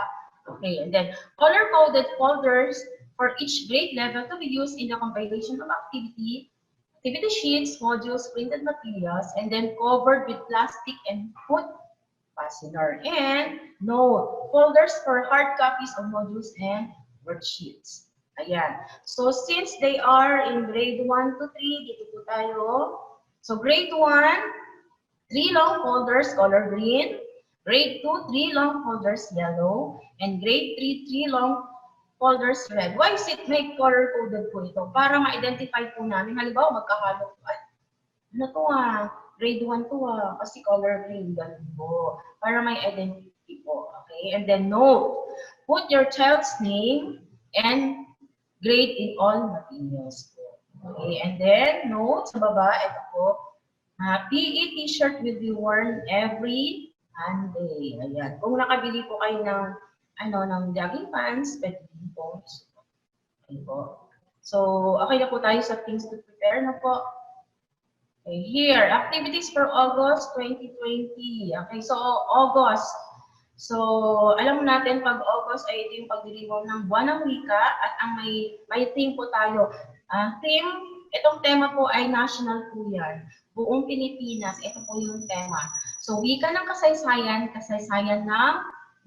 Okay, and then color-coded folders for each grade level to be used in the compilation of activity sheets, modules, printed materials, and then covered with plastic and put fastener. And note, folders for hard copies of modules and worksheets. Ayan. So, since they are in grade 1 to 3, dito po tayo. So, grade 1, 3 long folders, color green. Grade 2, 3 long folders, yellow. And grade 3, 3 long folders red. Why is it make color coded po ito? Para ma-identify po namin. Halimbawa, magkahalo po. ano to grade 1 to kasi color green, ganun po. Para may identity po, okay? And then note, put your child's name and grade in all materials po. Okay, and then note sa baba, ito po, PE t-shirt will be worn every Monday. Ayan. Kung nakabili po kayo ng ng jogging pants, pwede din po. Okay po. So, okay na po tayo sa things to prepare na po. Okay, here, activities for August 2020. Okay, so August. So, alam natin pag August ay ito yung pagdiriwang ng buwan ng wika at ang may theme po tayo. Theme, itong tema po ay national po yan. Buong Pilipinas, ito po yung tema. So, wika ng kasaysayan, kasaysayan ng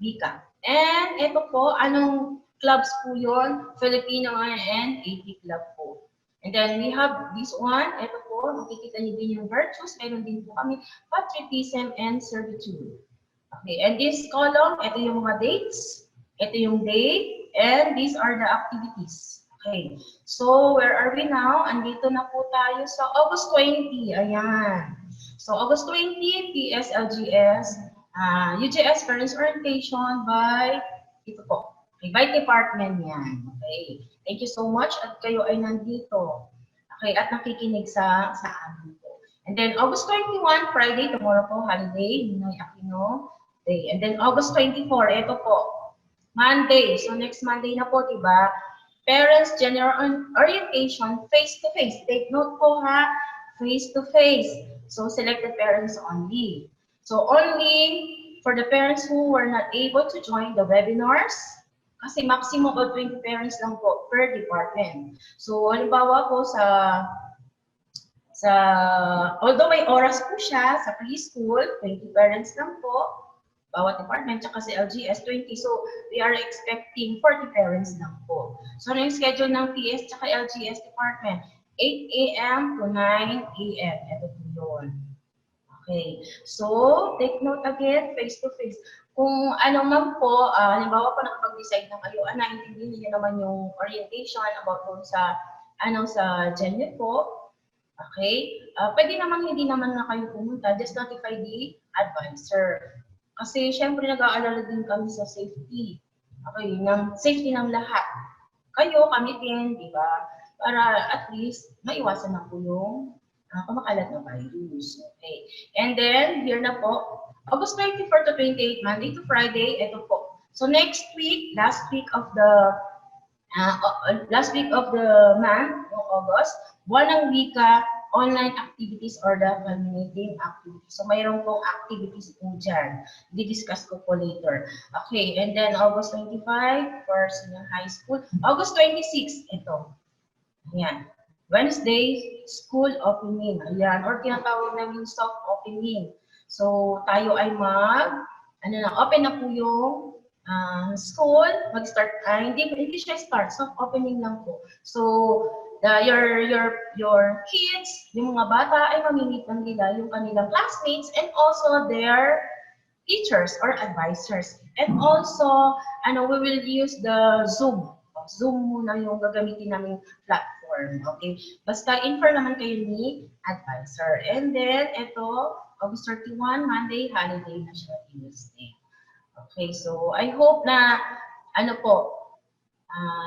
wika. And ito po, anong clubs po yun? Filipino and 80 Club po. And then we have this one, ito po, makikita niyo din yung virtues, meron din po kami patriotism and servitude. Okay, and this column, ito yung mga dates, ito yung date, and these are the activities. Okay, so where are we now? Andito na po tayo sa August 20, ayan. So August 20, PSLGS, UGS Parents Orientation by, ito po, okay, by department yan. Okay, thank you so much at kayo ay nandito. Okay, at nakikinig sa amin po. And then August 21, Friday, tomorrow po, holiday, Ninoy Aquino Day. And then August 24, ito po, Monday. So next Monday na po, diba? Parents General Orientation, face-to-face. Take note po ha, face-to-face. So selected parents only. So only for the parents who were not able to join the webinars, kasi maximum of 20 parents lang po per department. So halimbawa po although may oras po siya sa preschool, 20 parents lang po, bawat department, tsaka sa LGS 20. So, we are expecting 40 parents lang po. So, ano yung schedule ng PS tsaka LGS department? 8 a.m. to 9 a.m. Ito po yun. Okay. So, take note again, face-to-face. Kung ano man po, halimbawa po nakapag-decide na kayo, naintindihan niyo naman yung orientation about dun sa GADGET po. Okay? Pwede naman hindi naman na kayo pumunta. Just notify the advisor. Kasi syempre nag-aalala din kami sa safety. Okay, ng safety ng lahat. Kayo, kami din, di ba? Para at least maiwasan na po yung kumakalat na virus. Okay. And then, here na po, August 24 to 28, Monday to Friday, ito po. So next week, last week of the month, ng August, buwan ng wika, online activities or the culminating activities. So, mayroon pong activities po dyan. Di-discuss ko po later. Okay, and then August 25 for senior high school. August 26, ito. Ayan. Wednesday, school opening. Ayan, or tinatawag namin soft opening. So, tayo ay open na po yung school, mag-start, hindi siya start, soft opening lang po. So, your kids, yung mga bata ay mamimit lang nila yung kanilang classmates and also their teachers or advisors. And also, we will use the Zoom. Zoom muna yung gagamitin naming platform. Okay? Basta inform naman kayo ni advisor. And then, ito, August 31, Monday, holiday na siya, Tuesday. Okay, so I hope na,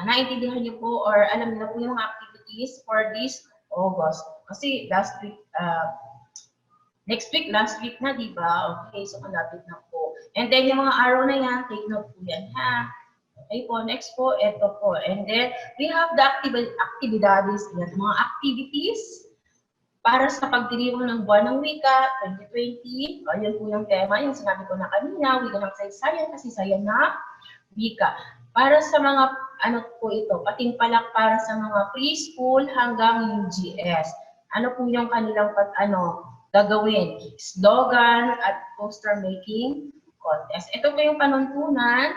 naintindihan niyo po or alam niyo po yung mga activities for this August. Kasi last week, next week, last week na, di ba? Okay, so malapit na po. And then yung mga araw na yan, take note po yan, ha? Okay po, next po, ito po. And then, we have the actividades, yan, mga activities para sa pagdiriwang ng buwan ng wika 2020. Ayun po yung tema, yung sinabi ko na kanina, wika ng kasaysayan, kasaysayan na wika. Para sa mga, po ito, patimpalak para sa mga preschool hanggang UGS. Ano po yung kanilang gagawin? Slogan at poster making contest. Ito po yung panuntunan.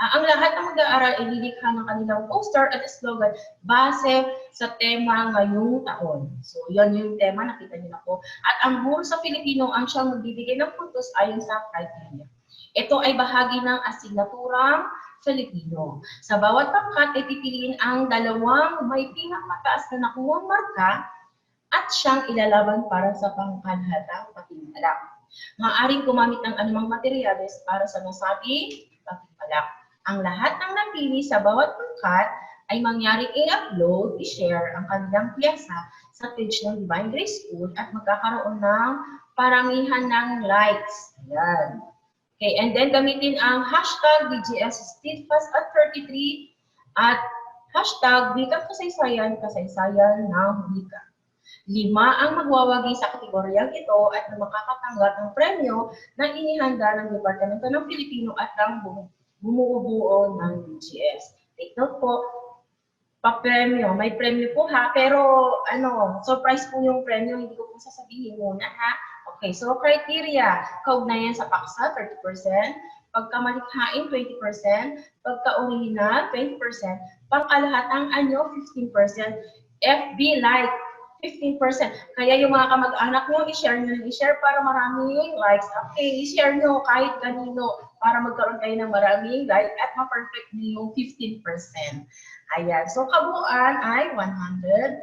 Ang lahat ng mag-aaral ay lilikha ng kanilang poster at slogan base sa tema ngayong taon. So, yan yung tema, nakita niyo na po. At ang guro sa Filipino ang siyang magbibigay ng puntos ayon sa criteria. Ito ay bahagi ng asignaturang Filipino. Sa bawat pangkat ay pipiliin ang dalawang may pinakamataas na nakuhang marka at siyang ilalaban para sa pangkalahatang patimpalak. Maaaring gumamit ng anumang materyales para sa nasabing patimpalak. Ang lahat ng napili sa bawat pangkat ay mangyaring i-upload, i-share ang kanilang piyesa sa page ng Divine Grace School at magkakaroon ng paramihan ng likes. Ayan. Okay, and then gamitin ang hashtag DGS Steadfast at 33 at hashtag Wikang Kasaysayan, Kasaysayan ng Wika. 5 ang magwawagi sa kategoryang ito at makakatanggap ng premyo na inihanda ng Departamento ng Pilipino at ng bumubuo ng DGS. Take note po, pa-premyo. May premyo po ha, pero surprise po yung premyo, hindi ko po sasabihin muna ha. Okay, so criteria, kaugnayan sa paksa, 30%, pagkamalikhain, 20%, pagka-original, 20%, pangkalahatang anyo, 15%, FB like, 15%. Kaya yung mga kamag-anak nyo, i-share nyo ng i-share para maraming likes. Okay, i-share nyo kahit kanino para magkaroon kayo ng maraming like at ma-perfect nyo yung 15%. Ayan. So, kabuuan ay 100%.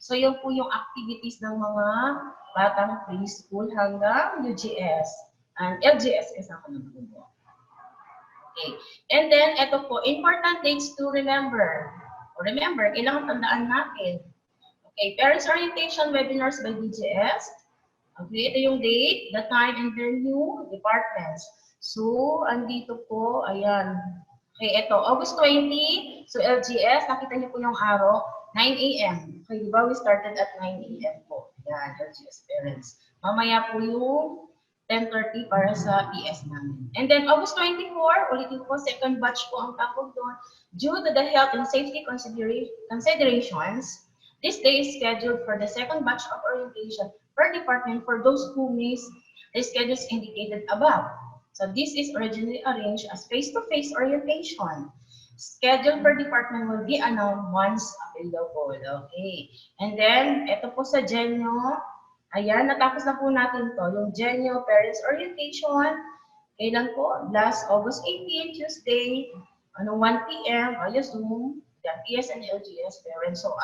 So, yun po yung activities ng mga batang preschool hanggang UGS. And LGS kasama naman po. Okay. And then, ito po, important dates to remember. Remember, kailangan tandaan natin. Okay, Parents Orientation Webinars by DGS. Okay, ito yung date, the time, and venue, departments. So, andito po, ayan. Okay, ito, August 20. So, LGS, nakita niyo po yung araw, 9 a.m. Okay, di ba? We started at 9 a.m. po. Ayan, LGS parents. Mamaya po yung 10:30 para sa PS namin. And then, August 24, ulitin po, second batch po ang tawag doon. Due to the health and safety considerations, this day is scheduled for the second batch of orientation per department for those who miss the schedules indicated above. So this is originally arranged as face-to-face orientation. Schedule per department will be announced once available. Okay. And then, ito po sa Genyo. Ayan, natapos na po natin to. Yung Genyo Parents Orientation. Kailan po? Last August 18, Tuesday. 1 p.m. via Zoom. PS and LGS parents. So,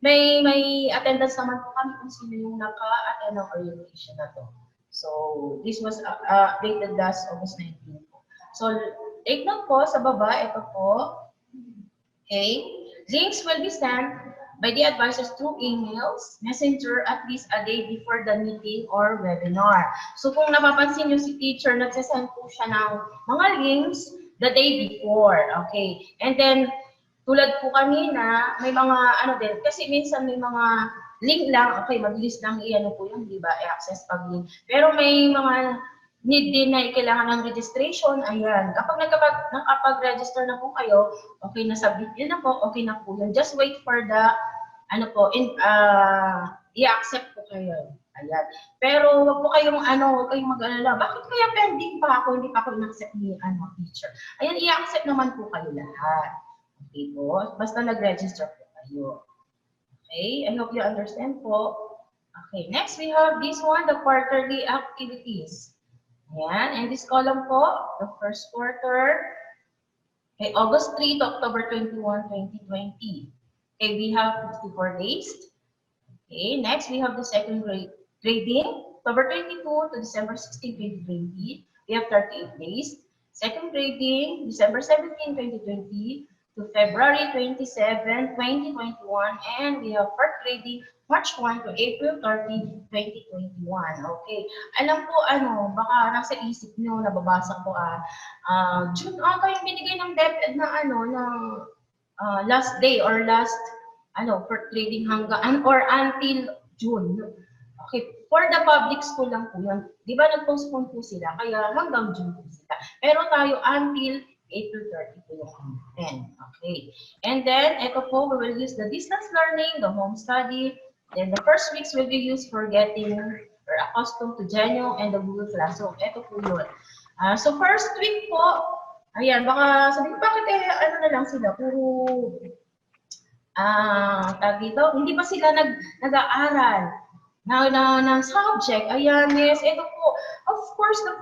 may attendance naman po kami kung sino yung naka-attend ng orientation na to. So, this was updated last August 19 po. So, take note po sa baba, ito po. Okay. Links will be sent by the advisors through emails, messenger at least a day before the meeting or webinar. So, kung napapansin nyo si teacher, nagsasend po siya ng mga links the day before, okay? And then, tulad po kanina, may mga din, kasi minsan may mga link lang, okay, mabilis lang po yun, di ba, i-access pag link. Pero may mga need din na kailangan ng registration, ayan. Kapag nakapag-register na po kayo, okay, nasubmit yun na po, okay na po yun. Just wait for the, i-accept po kayo. Ayan. Pero wag po kayong mag-alala, bakit kaya pending pa ako, hindi pa ako in-accept ni teacher. Ayan, i-accept naman po kayo lahat. Okay po, basta nag-register po kayo. Okay, I hope you understand po. Okay, next we have this one, the quarterly activities. Ayan, and this column po, the first quarter, okay, August 3 to October 21, 2020. Okay, we have 54 days. Okay, next we have the second grading, October 22 to December 16, 2020. We have 38 days. Second grading, December 17, 2020 to February 27, 2021. And we have fourth grading, March 1 to April 30, 2021. Okay. Alam po, baka nasa isip nyo, nababasa ko, June ata yung binigay ng DepEd na, last day or last, fourth grading hanggang, or until June. Okay, for the public school lang po yun. Di ba nag-postpone po sila, kaya hanggang June po sila. Pero tayo until April 30 po yung end. Okay. And then, ito po, we will use the distance learning, the home study. Then the first weeks will be used for getting or accustomed to Genyo and the Google Classroom. Ito po yun. So first week po, ayan, baka sabi ko, bakit na lang sila, puro, tag dito, hindi pa sila nag-aaral. ng subject. Ayan, yes. Ito po, of course, the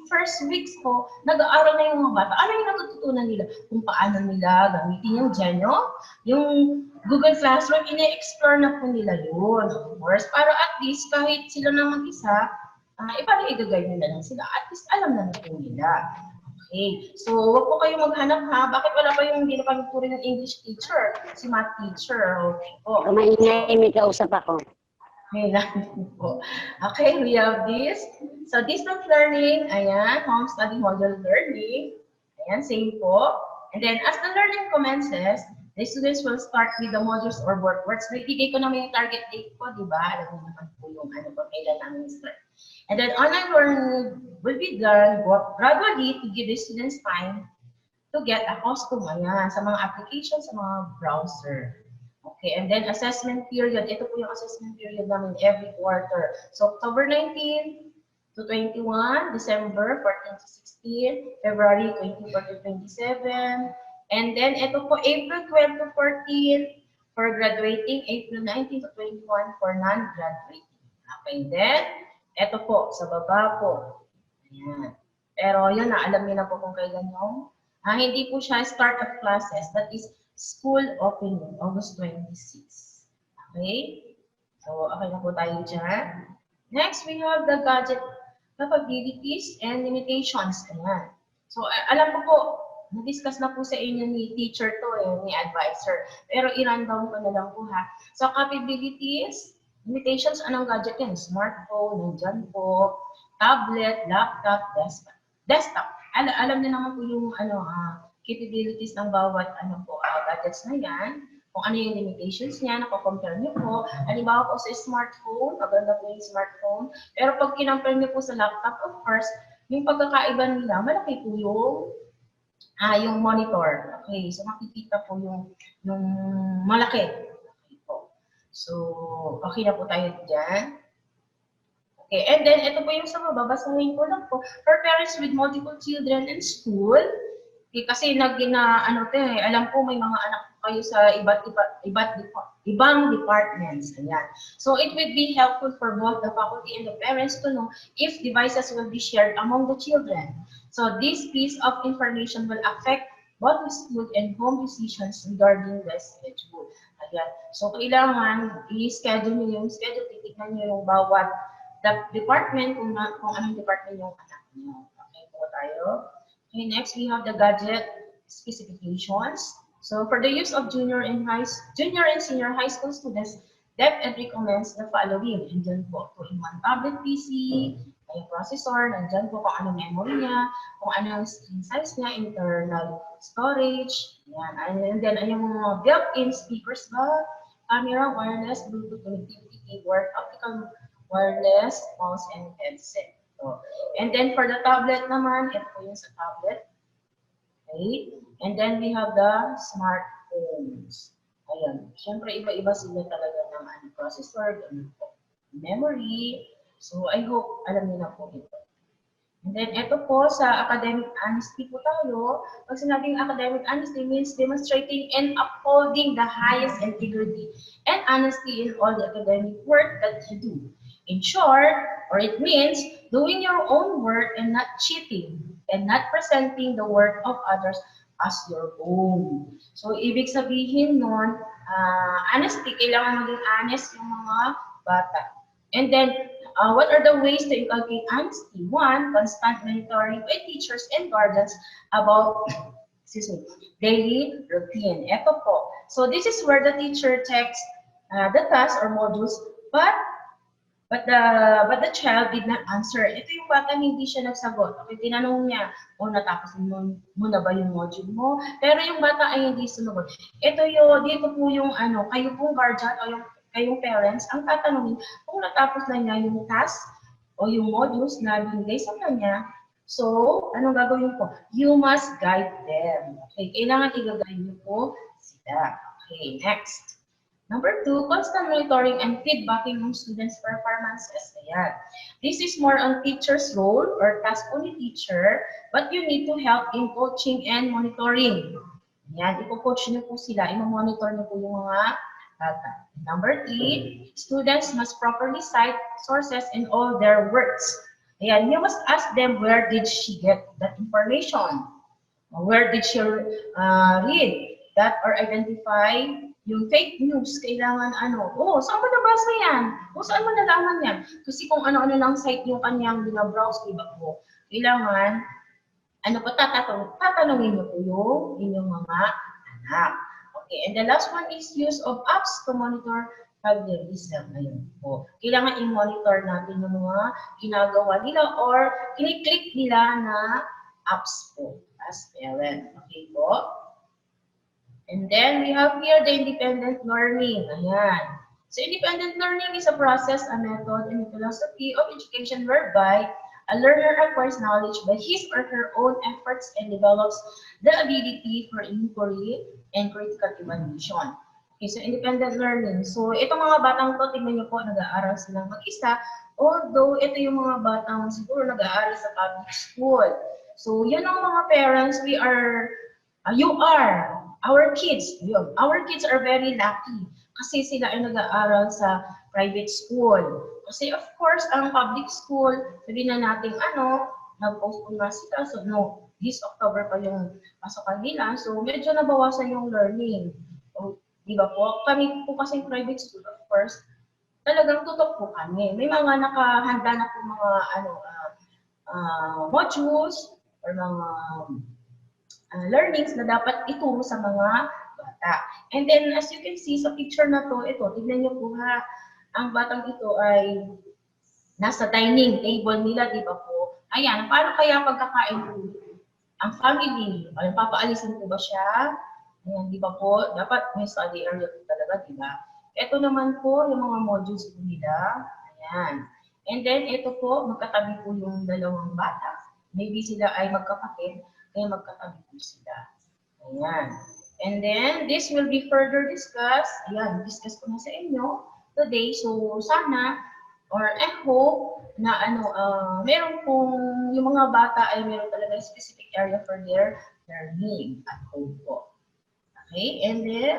first weeks po, nag-aaral na yung mga bata. Ano yung natututunan nila? Kung paano nila gamitin yung Genyo, yung Google Classroom, ine-explore na po nila yun, of course. Para at least, kahit sila na mag-isa, paano i-guide nila lang sila? At least, alam na po nila. Okay. So, huwag po kayo maghanap ha. Bakit wala pa yung hindi na kami turing ng English teacher? Si math teacher. Okay po. Kung maingay, may kausap ako. Okay, we have this. So, distance learning, ayan, home study model learning. Ayan, same po. And then, as the learning commences, the students will start with the modules or workworks. Nagbigay ko naman yung target date ko, di ba? Alam mo naman po yung kailan namin start. And then, online learning will be done gradually to give the students time to get accustomed sa mga applications, sa mga browser. Okay, and then assessment period. Ito po yung assessment period namin every quarter. So, October 19 to 21, December 14 to 16, February 24 to 27, and then ito po April 12 to 14 for graduating, April 19 to 21 for non-graduating. Okay, then ito po, sa baba po. Ayan. Pero yun na, alam niyo na po kung kailan yung hindi po siya start of classes. That is school opening, August 26. Okay? So, okay na po tayo dyan. Next, we have the gadget capabilities and limitations. Ayan. So, alam ko po, na-discuss na po sa inyo ni teacher to, ni advisor. Pero i-rundown ko na lang po ha. So, capabilities, limitations, anong gadget yan? Smartphone, nandyan po, tablet, laptop, desktop. Alam niyo naman po yung capabilities ng bawat gadgets na yan. Kung ano yung limitations niya, nako-compare niyo po. Halimbawa po sa smartphone, maganda po yung smartphone. Pero pag kinompare niyo po sa laptop, of course, yung pagkakaiba nila, malaki po yung monitor. Okay, so makikita po yung malaki. Okay po. So, okay na po tayo dyan. Okay, and then ito po yung sa baba, basahin ko lang po. For parents with multiple children in school, kasi alam po may mga anak kayo sa ibang departments. Ayan. So it would be helpful for both the faculty and the parents to know if devices will be shared among the children. So this piece of information will affect both the school and home decisions regarding the schedule. Ayan. So kailangan i-schedule niyo yung schedule, titignan niyo yung bawat department kung anong department yung anak niyo. Okay po tayo. Okay, next we have the gadget specifications. So for the use of junior and senior high school students, DepEd recommends the following. Nandiyan po 2-in-1 tablet PC, may processor, nandiyan po kung anong memory niya, kung anong screen size niya, internal storage, yan. And then yung mga built-in speakers ba, camera, wireless, Bluetooth connectivity, keyboard, optical wireless, mouse, and headset. So, and then for the tablet naman, ito po yung sa tablet. Okay? And then we have the smartphones. Ayan. Siyempre, iba-iba sila talaga ng processor, memory. So, I hope alam niyo na po ito. And then, ito po sa academic honesty po tayo. Pag sinabing academic honesty means demonstrating and upholding the highest integrity and honesty in all the academic work that you do. In short, or it means doing your own work and not cheating and not presenting the work of others as your own. So, ibig sabihin nun, honesty, kailangan maging honest yung mga bata. And then, what are the ways to inculcate honesty? One, constant monitoring by teachers and guardians about daily routine. Ito po. So, this is where the teacher checks the tasks or modules, but the child did not answer. Ito yung bata, hindi siya nagsagot. Okay, tinanong niya, natapos mo na ba yung module mo? Pero yung bata ay hindi sumagot. Dito po yung kayo pong guardian o kayong parents, ang tatanungin kung natapos na niya yung task o yung modules na binigay sa kanya. So, anong gagawin po? You must guide them. Okay, kailangan i-guide niyo po sila. Okay, next. Number 2, constant monitoring and feedbacking ng students' performances. Ayan. This is more on teacher's role or task on the teacher, but you need to help in coaching and monitoring. Ayan, ipo-coach niyo po sila, i-monitor niyo po yung mga data. Number 3, students must properly cite sources in all their works. Ayan, you must ask them where did she get that information? Where did she read that or identify yung fake news? Kailangan ano, saan mo nabasa yan? Saan mo nalaman yan? Kasi kung ano-ano lang site yung kanyang binabrowse, di ba po? Kailangan, tatanungin niyo po yung inyong mga anak. Okay, and the last one is use of apps to monitor plagiarism. Ayun po. Kailangan i-monitor natin yung mga ginagawa nila or kiniklik nila na apps po as parent. Okay po? And then we have here the independent learning. Ayan. So independent learning is a process, a method, and a philosophy of education whereby a learner acquires knowledge by his or her own efforts and develops the ability for inquiry and critical evaluation. Okay, so independent learning. So itong mga batang to, tingnan niyo po, nag-aaral silang mag-isa. Although ito yung mga batang siguro nag-aaral sa public school. So yun ang mga parents, our kids. Yun. Our kids are very lucky kasi sila ay nag-aaral sa private school. Kasi of course, ang public school, sabihin na natin nag-postpone na sila. So no, this October pa yung pasokan nila. So medyo nabawasan yung learning. So, di ba po? Kami po kasi private school, of course, talagang tutok po kami. May mga nakahanda na po mga modules or mga learnings na dapat ituro sa mga bata. And then, as you can see sa picture na to, tignan niyo po ha, ang batang ito ay nasa dining table nila, di ba po? Ayan, paano kaya pagkakain po? Ang family, papaalisin po ba siya? Ayan, di ba po? Dapat may study area po talaga, di ba? Ito naman po, yung mga modules po nila. Ayan. And then, ito po, magkatabi po yung dalawang bata. Maybe sila ay magkapatid, kaya magkatabi po sila. Ayan. And then, this will be further discussed. Ayan, discuss ko na sa inyo today. So, sana, or I hope, na meron pong, yung mga bata ay meron talaga specific area for their learning at home po. Okay, and then,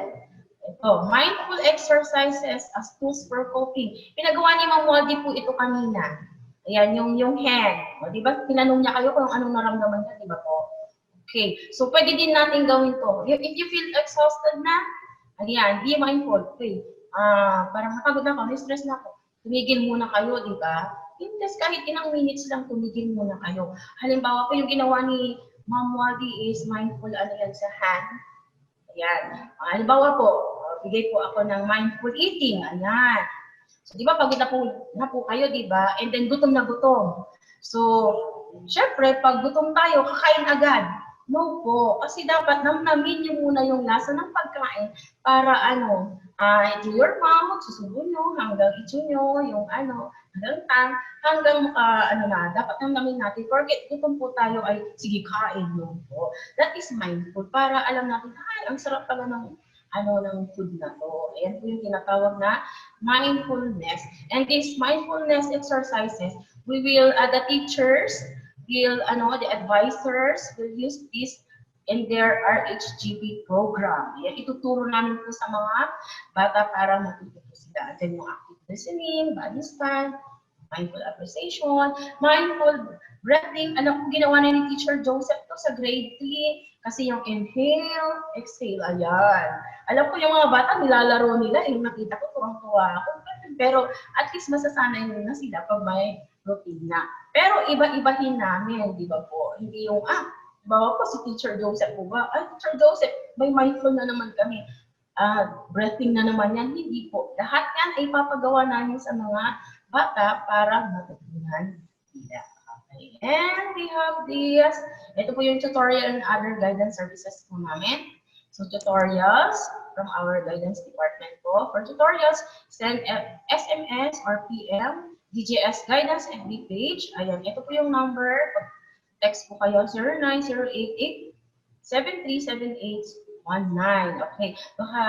ito, mindful exercises as tools for coping. Pinagawa ni Ma'am Waldy po ito kanina. Ayan, yung hand. O, di ba, tinanong niya kayo kung anong naramdaman niya, di ba po? Okay, so pwede din natin gawin to. If you feel exhausted na, ayan, be mindful. Okay, parang nakagod na ako, may stress na ako. Tumigil muna kayo, di ba? Just kahit ilang minutes lang, tumigil muna kayo. Halimbawa po, yung ginawa ni Ma'am Waldy is mindful yan sa hand. Ayan. Halimbawa po, bigay po ako ng mindful eating. Ayan. So, di ba, pagod na po kayo, di ba? And then, gutom na gutom. So, syempre, pag gutom tayo, kakain agad. No po. Kasi dapat namnamin niyo muna yung lasa ng pagkain para to your mouth, susubo nyo, hanggang ito nyo, yung hanggang hanggang dapat namnamin natin. Forget, gutom po tayo ay, sige, kain nyo po. That is mindful. Para alam natin, ang sarap pala ng food na to. Ayan po yung tinatawag na mindfulness. And these mindfulness exercises, we will, the teachers, the advisors will use this in their RHGB program. Yan, ituturo namin po sa mga bata para matuto po sila. Then yung active listening, body scan, mindful appreciation, mindful breathing. Alam ko ginawa na ni Teacher Joseph to sa grade 3 kasi yung inhale, exhale, ayan. Alam ko yung mga bata, nilalaro nila, yung nakita ko, tuwang-tuwa ako. Pero at least masasanay na sila pag may routine na. Pero iba-ibahin namin, di ba po? Hindi yung, bawa po si Teacher Joseph po ba? Teacher Joseph, may mindful na naman kami. Breathing na naman yan. Hindi po. Lahat yan ay papagawa namin sa mga bata para matutunan nila. Okay. And we have this. Ito po yung tutorial and other guidance services po namin. So tutorials from our guidance department po. For tutorials, send SMS or PM, DJS Guidance FB page. Ayan, ito po yung number. Text po kayo 0908-737819. Okay. Baka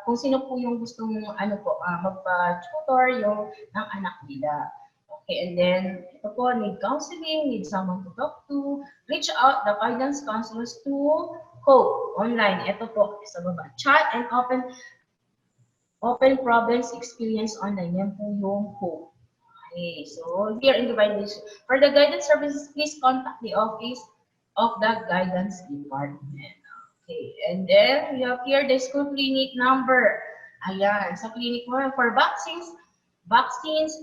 kung sino po yung gustong magpa-tutor yung ng anak nila. Okay, and then ito po, need counseling, need someone to talk to, reach out the guidance counselors to cope online. Ito po sa baba. Chat and Open problems experience online. Yan po yung hope. Okay, so here in the violation. For the guidance services, please contact the office of the guidance department. Okay, and then we have here the school clinic number. Ayan, sa clinic mo for vaccines,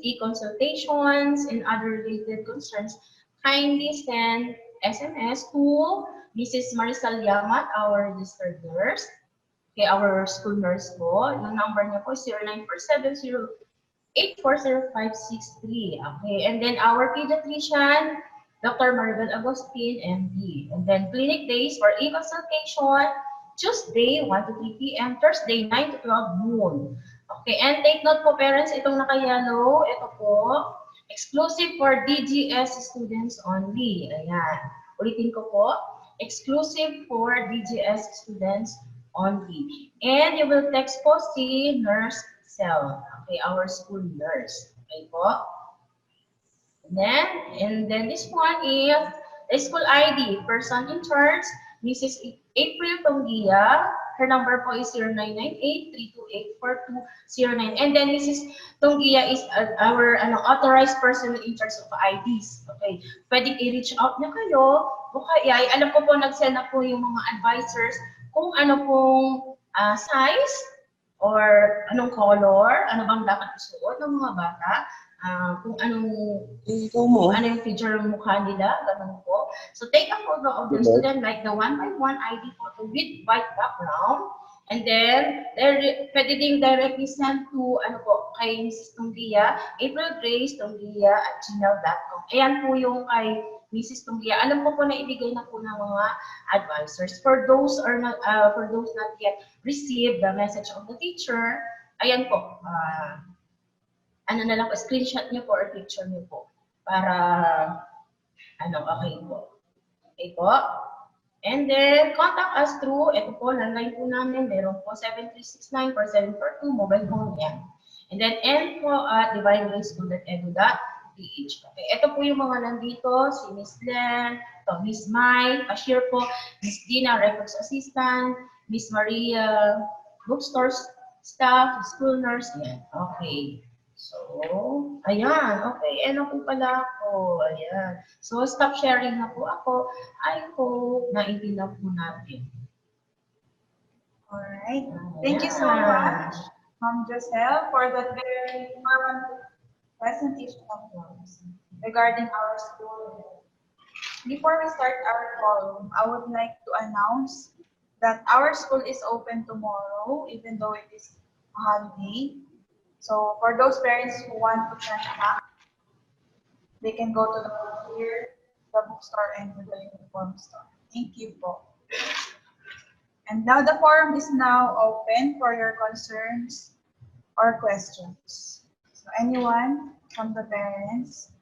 e-consultations, and other related concerns, kindly send SMS to Mrs. Marisol Yamat, our registered nurse. Okay, our school nurse po. Yung number niya po is 0947084053. Okay, and then our pediatrician, Dr. Maribel Agustin, MD. And then clinic days for e-consultation, Tuesday, 1 to 3 p.m., Thursday, 9 to 12 noon. Okay, and take note po parents, itong naka-yellow, ito po, exclusive for DGS students only. Ayan. Ulitin ko po, exclusive for DGS students only. And you will text po si Nurse Cell. Okay, our school nurse. Okay po. And then this one is the school ID. Person in charge, Mrs. April Tongia. Her number po is 0998-328-4209. And then Mrs. Tongia is our authorized person in charge of IDs. Okay. Pwede i-reach out na kayo. O kaya, alam ko po, nag-send na po yung mga advisors kung ano pong size or anong color, ano bang dapat isuot ng mga bata. Kung ano yung feature ng mukha nila, ganun po. So take a photo of the student like the 1x1 ID photo with white background. And then, pwede ding directly send to, kay Mrs. Tunggia, April Grace Tunggia at gmail.com. Ayan po yung kay Mrs. Tunggia. Alam ko po na ibigay na po ng mga advisors. For those not yet received the message of the teacher, ayan po, screenshot niyo po or picture niyo po para okay po. Okay po. And then contact us through, ito po, landline po namin, meron po 7369-4742, mobile phone yan. And then info@divinegraceschool.edu.ph. Okay, ito po yung mga nandito, si Miss Len, Miss Mai, cashier po, Miss Dina, records assistant, Miss Maria, bookstore staff, school nurse, yan. Okay. So, ayan, okay. Ano po pala ako? Ayan. So, stop sharing na po ako. I hope naintindihan po natin. Alright. Thank you so much, Ma'am Giselle, for that very informative presentation of yours regarding our school. Before we start our forum, I would like to announce that our school is open tomorrow, even though it is a holiday. So for those parents who want to send back, they can go to the bookstore and to the uniform store. Thank you po. And now the forum is now open for your concerns or questions. So anyone from the parents?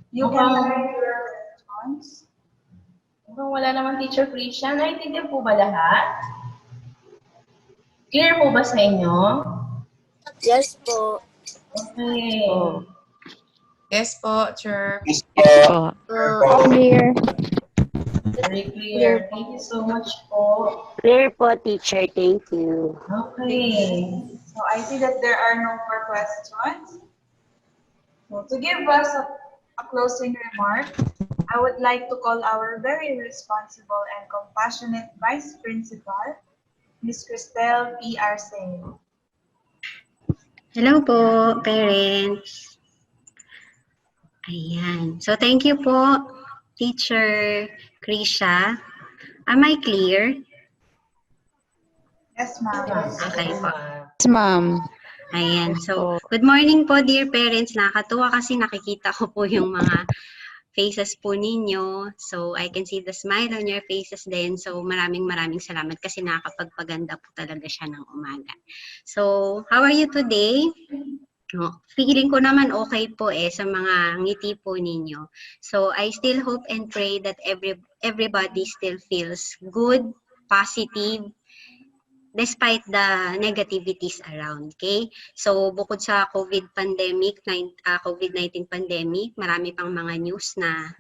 You can write your questions. Kung wala naman Teacher Krisha, naintindihan po ba lahat? Clear po ba sa inyo? Yes po. Okay. Yes po, Sir. Clear. Very clear. Thank you so much po. Clear po, teacher. Thank you. Okay. So I see that there are no more questions. So to give us a closing remark, I would like to call our very responsible and compassionate Vice Principal, Ms. Cristel P. Arceo. Hello po, parents. Ayan. So, thank you po, Teacher Krisha. Am I clear? Yes, ma'am. Okay po. Yes, ma'am. Ayan. So, good morning po, dear parents. Nakakatuwa kasi nakikita ko po yung mga faces po ninyo. So, I can see the smile on your faces din. So, maraming salamat kasi nakakapagpaganda po talaga siya ng umaga. So, how are you today? Feeling ko naman okay po sa mga ngiti po ninyo. So, I still hope and pray that everybody still feels good, positive, despite the negativities around, okay? So bukod sa COVID-19 pandemic, marami pang mga news na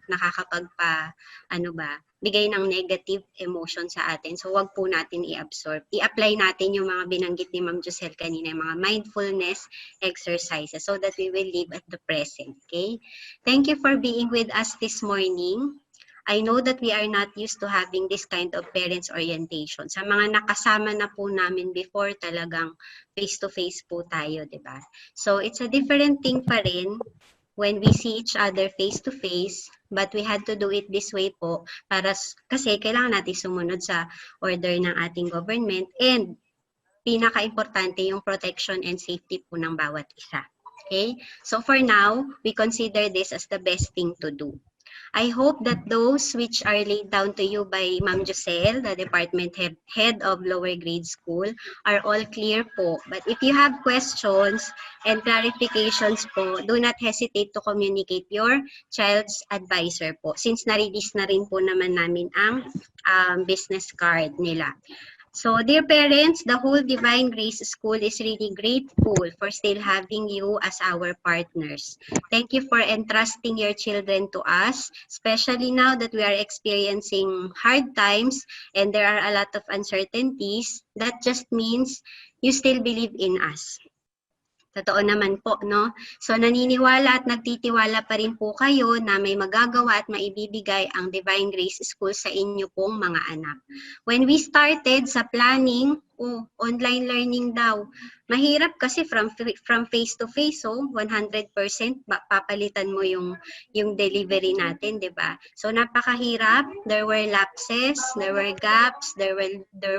bigay ng negative emotion sa atin. So wag po natin i-absorb. I-apply natin yung mga binanggit ni Ma'am Josel kanina, yung mga mindfulness exercises so that we will live at the present, okay? Thank you for being with us this morning. I know that we are not used to having this kind of parents orientation. Sa mga nakasama na po namin before, talagang face-to-face po tayo, di ba? So it's a different thing pa rin when we see each other face-to-face, but we had to do it this way po kasi kailangan natin sumunod sa order ng ating government and pinaka-importante yung protection and safety po ng bawat isa. Okay? So for now, we consider this as the best thing to do. I hope that those which are laid down to you by Ma'am Josel, the Department Head of Lower Grade School, are all clear po. But if you have questions and clarifications po, do not hesitate to communicate your child's advisor po. Since na-release na rin po naman namin ang business card nila. So, dear parents, the whole Divine Grace School is really grateful for still having you as our partners. Thank you for entrusting your children to us, especially now that we are experiencing hard times and there are a lot of uncertainties. That just means you still believe in us. Totoo naman po, no? So naniniwala at nagtitiwala pa rin po kayo na may magagawa at maibibigay ang Divine Grace School sa inyo pong mga anak. When we started sa planning, online learning daw. Mahirap kasi from face to face, 100% papalitan mo yung delivery natin, 'di ba? So napakahirap. There were lapses, there were gaps, there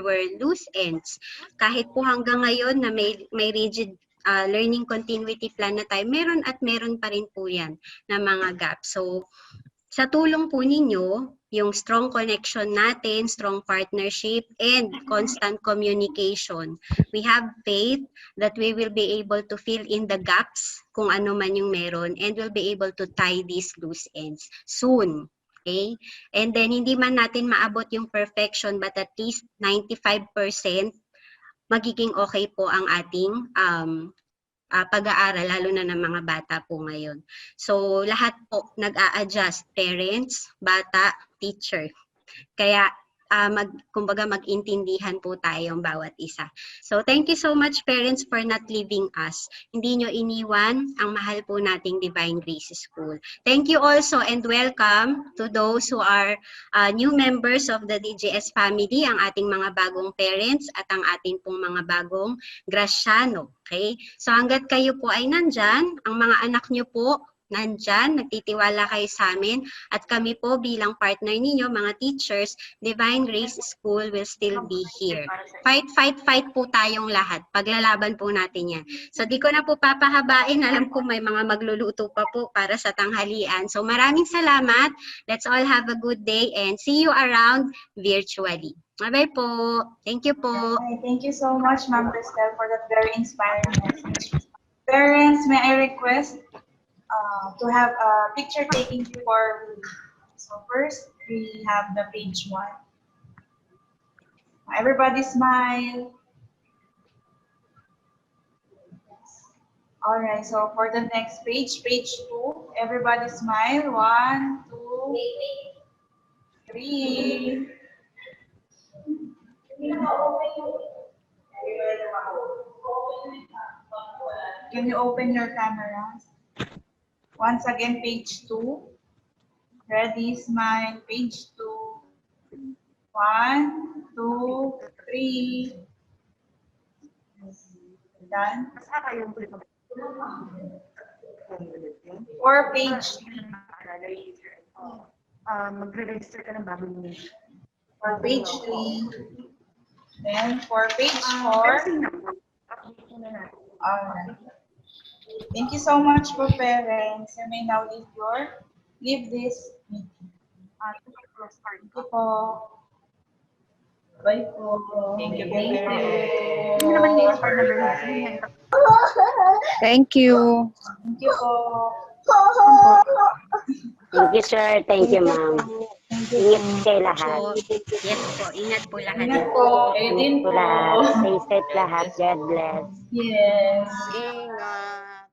were loose ends. Kahit po hanggang ngayon na may rigid learning continuity plan na tayo, meron pa rin po yan na mga gaps. So, sa tulong po ninyo, yung strong connection natin, strong partnership, and constant communication, we have faith that we will be able to fill in the gaps kung ano man yung meron and will be able to tie these loose ends soon. Okay? And then, hindi man natin maabot yung perfection, but at least 95% magiging okay po ang ating pag-aaral, lalo na ng mga bata po ngayon. So, lahat po nag-a-adjust, parents, bata, teacher. Kaya, kumbaga mag-intindihan po tayong bawat isa. So, thank you so much, parents, for not leaving us. Hindi nyo iniwan ang mahal po nating Divine Grace School. Thank you also and welcome to those who are new members of the DGS family, ang ating mga bagong parents at ang ating pong mga bagong Graciano. Okay? So, hanggat kayo po ay nandyan, ang mga anak nyo po nandyan, nagtitiwala kayo sa amin, at kami po bilang partner ninyo, mga teachers, Divine Grace School will still be here. Fight po tayong lahat. Paglalaban po natin yan. So, di ko na po papahabain. Alam ko may mga magluluto pa po para sa tanghalian. So, maraming salamat. Let's all have a good day and see you around virtually. Bye-bye po. Thank you po. Thank you so much, Ma'am Cristel, for that very inspiring message. Parents, may I request to have a picture taking before we. So first, we have the page 1. Everybody smile. All right, so for the next page, page 2, everybody smile. 1, 2, 3. Can you open your cameras? Once again, page 2. Ready, smile, page 2. 1, 2, 3. Done? For page 3. Magre-register ka ng bagong link. For page 3. Then for page 4. Alright. Thank you so much for parents. You may now leave this meeting. Thank you po. Bye po. Thank you, Thank parents. you. Thank you. Thank you po. Thank you, sir. Thank you, ma'am. Thank Ingat kayo lahat. Po. Yes po, ingat po lahat. Ingat po. Kayo din Ingat po po. lahat. Stay safe lahat. God bless. Yes. Ingat.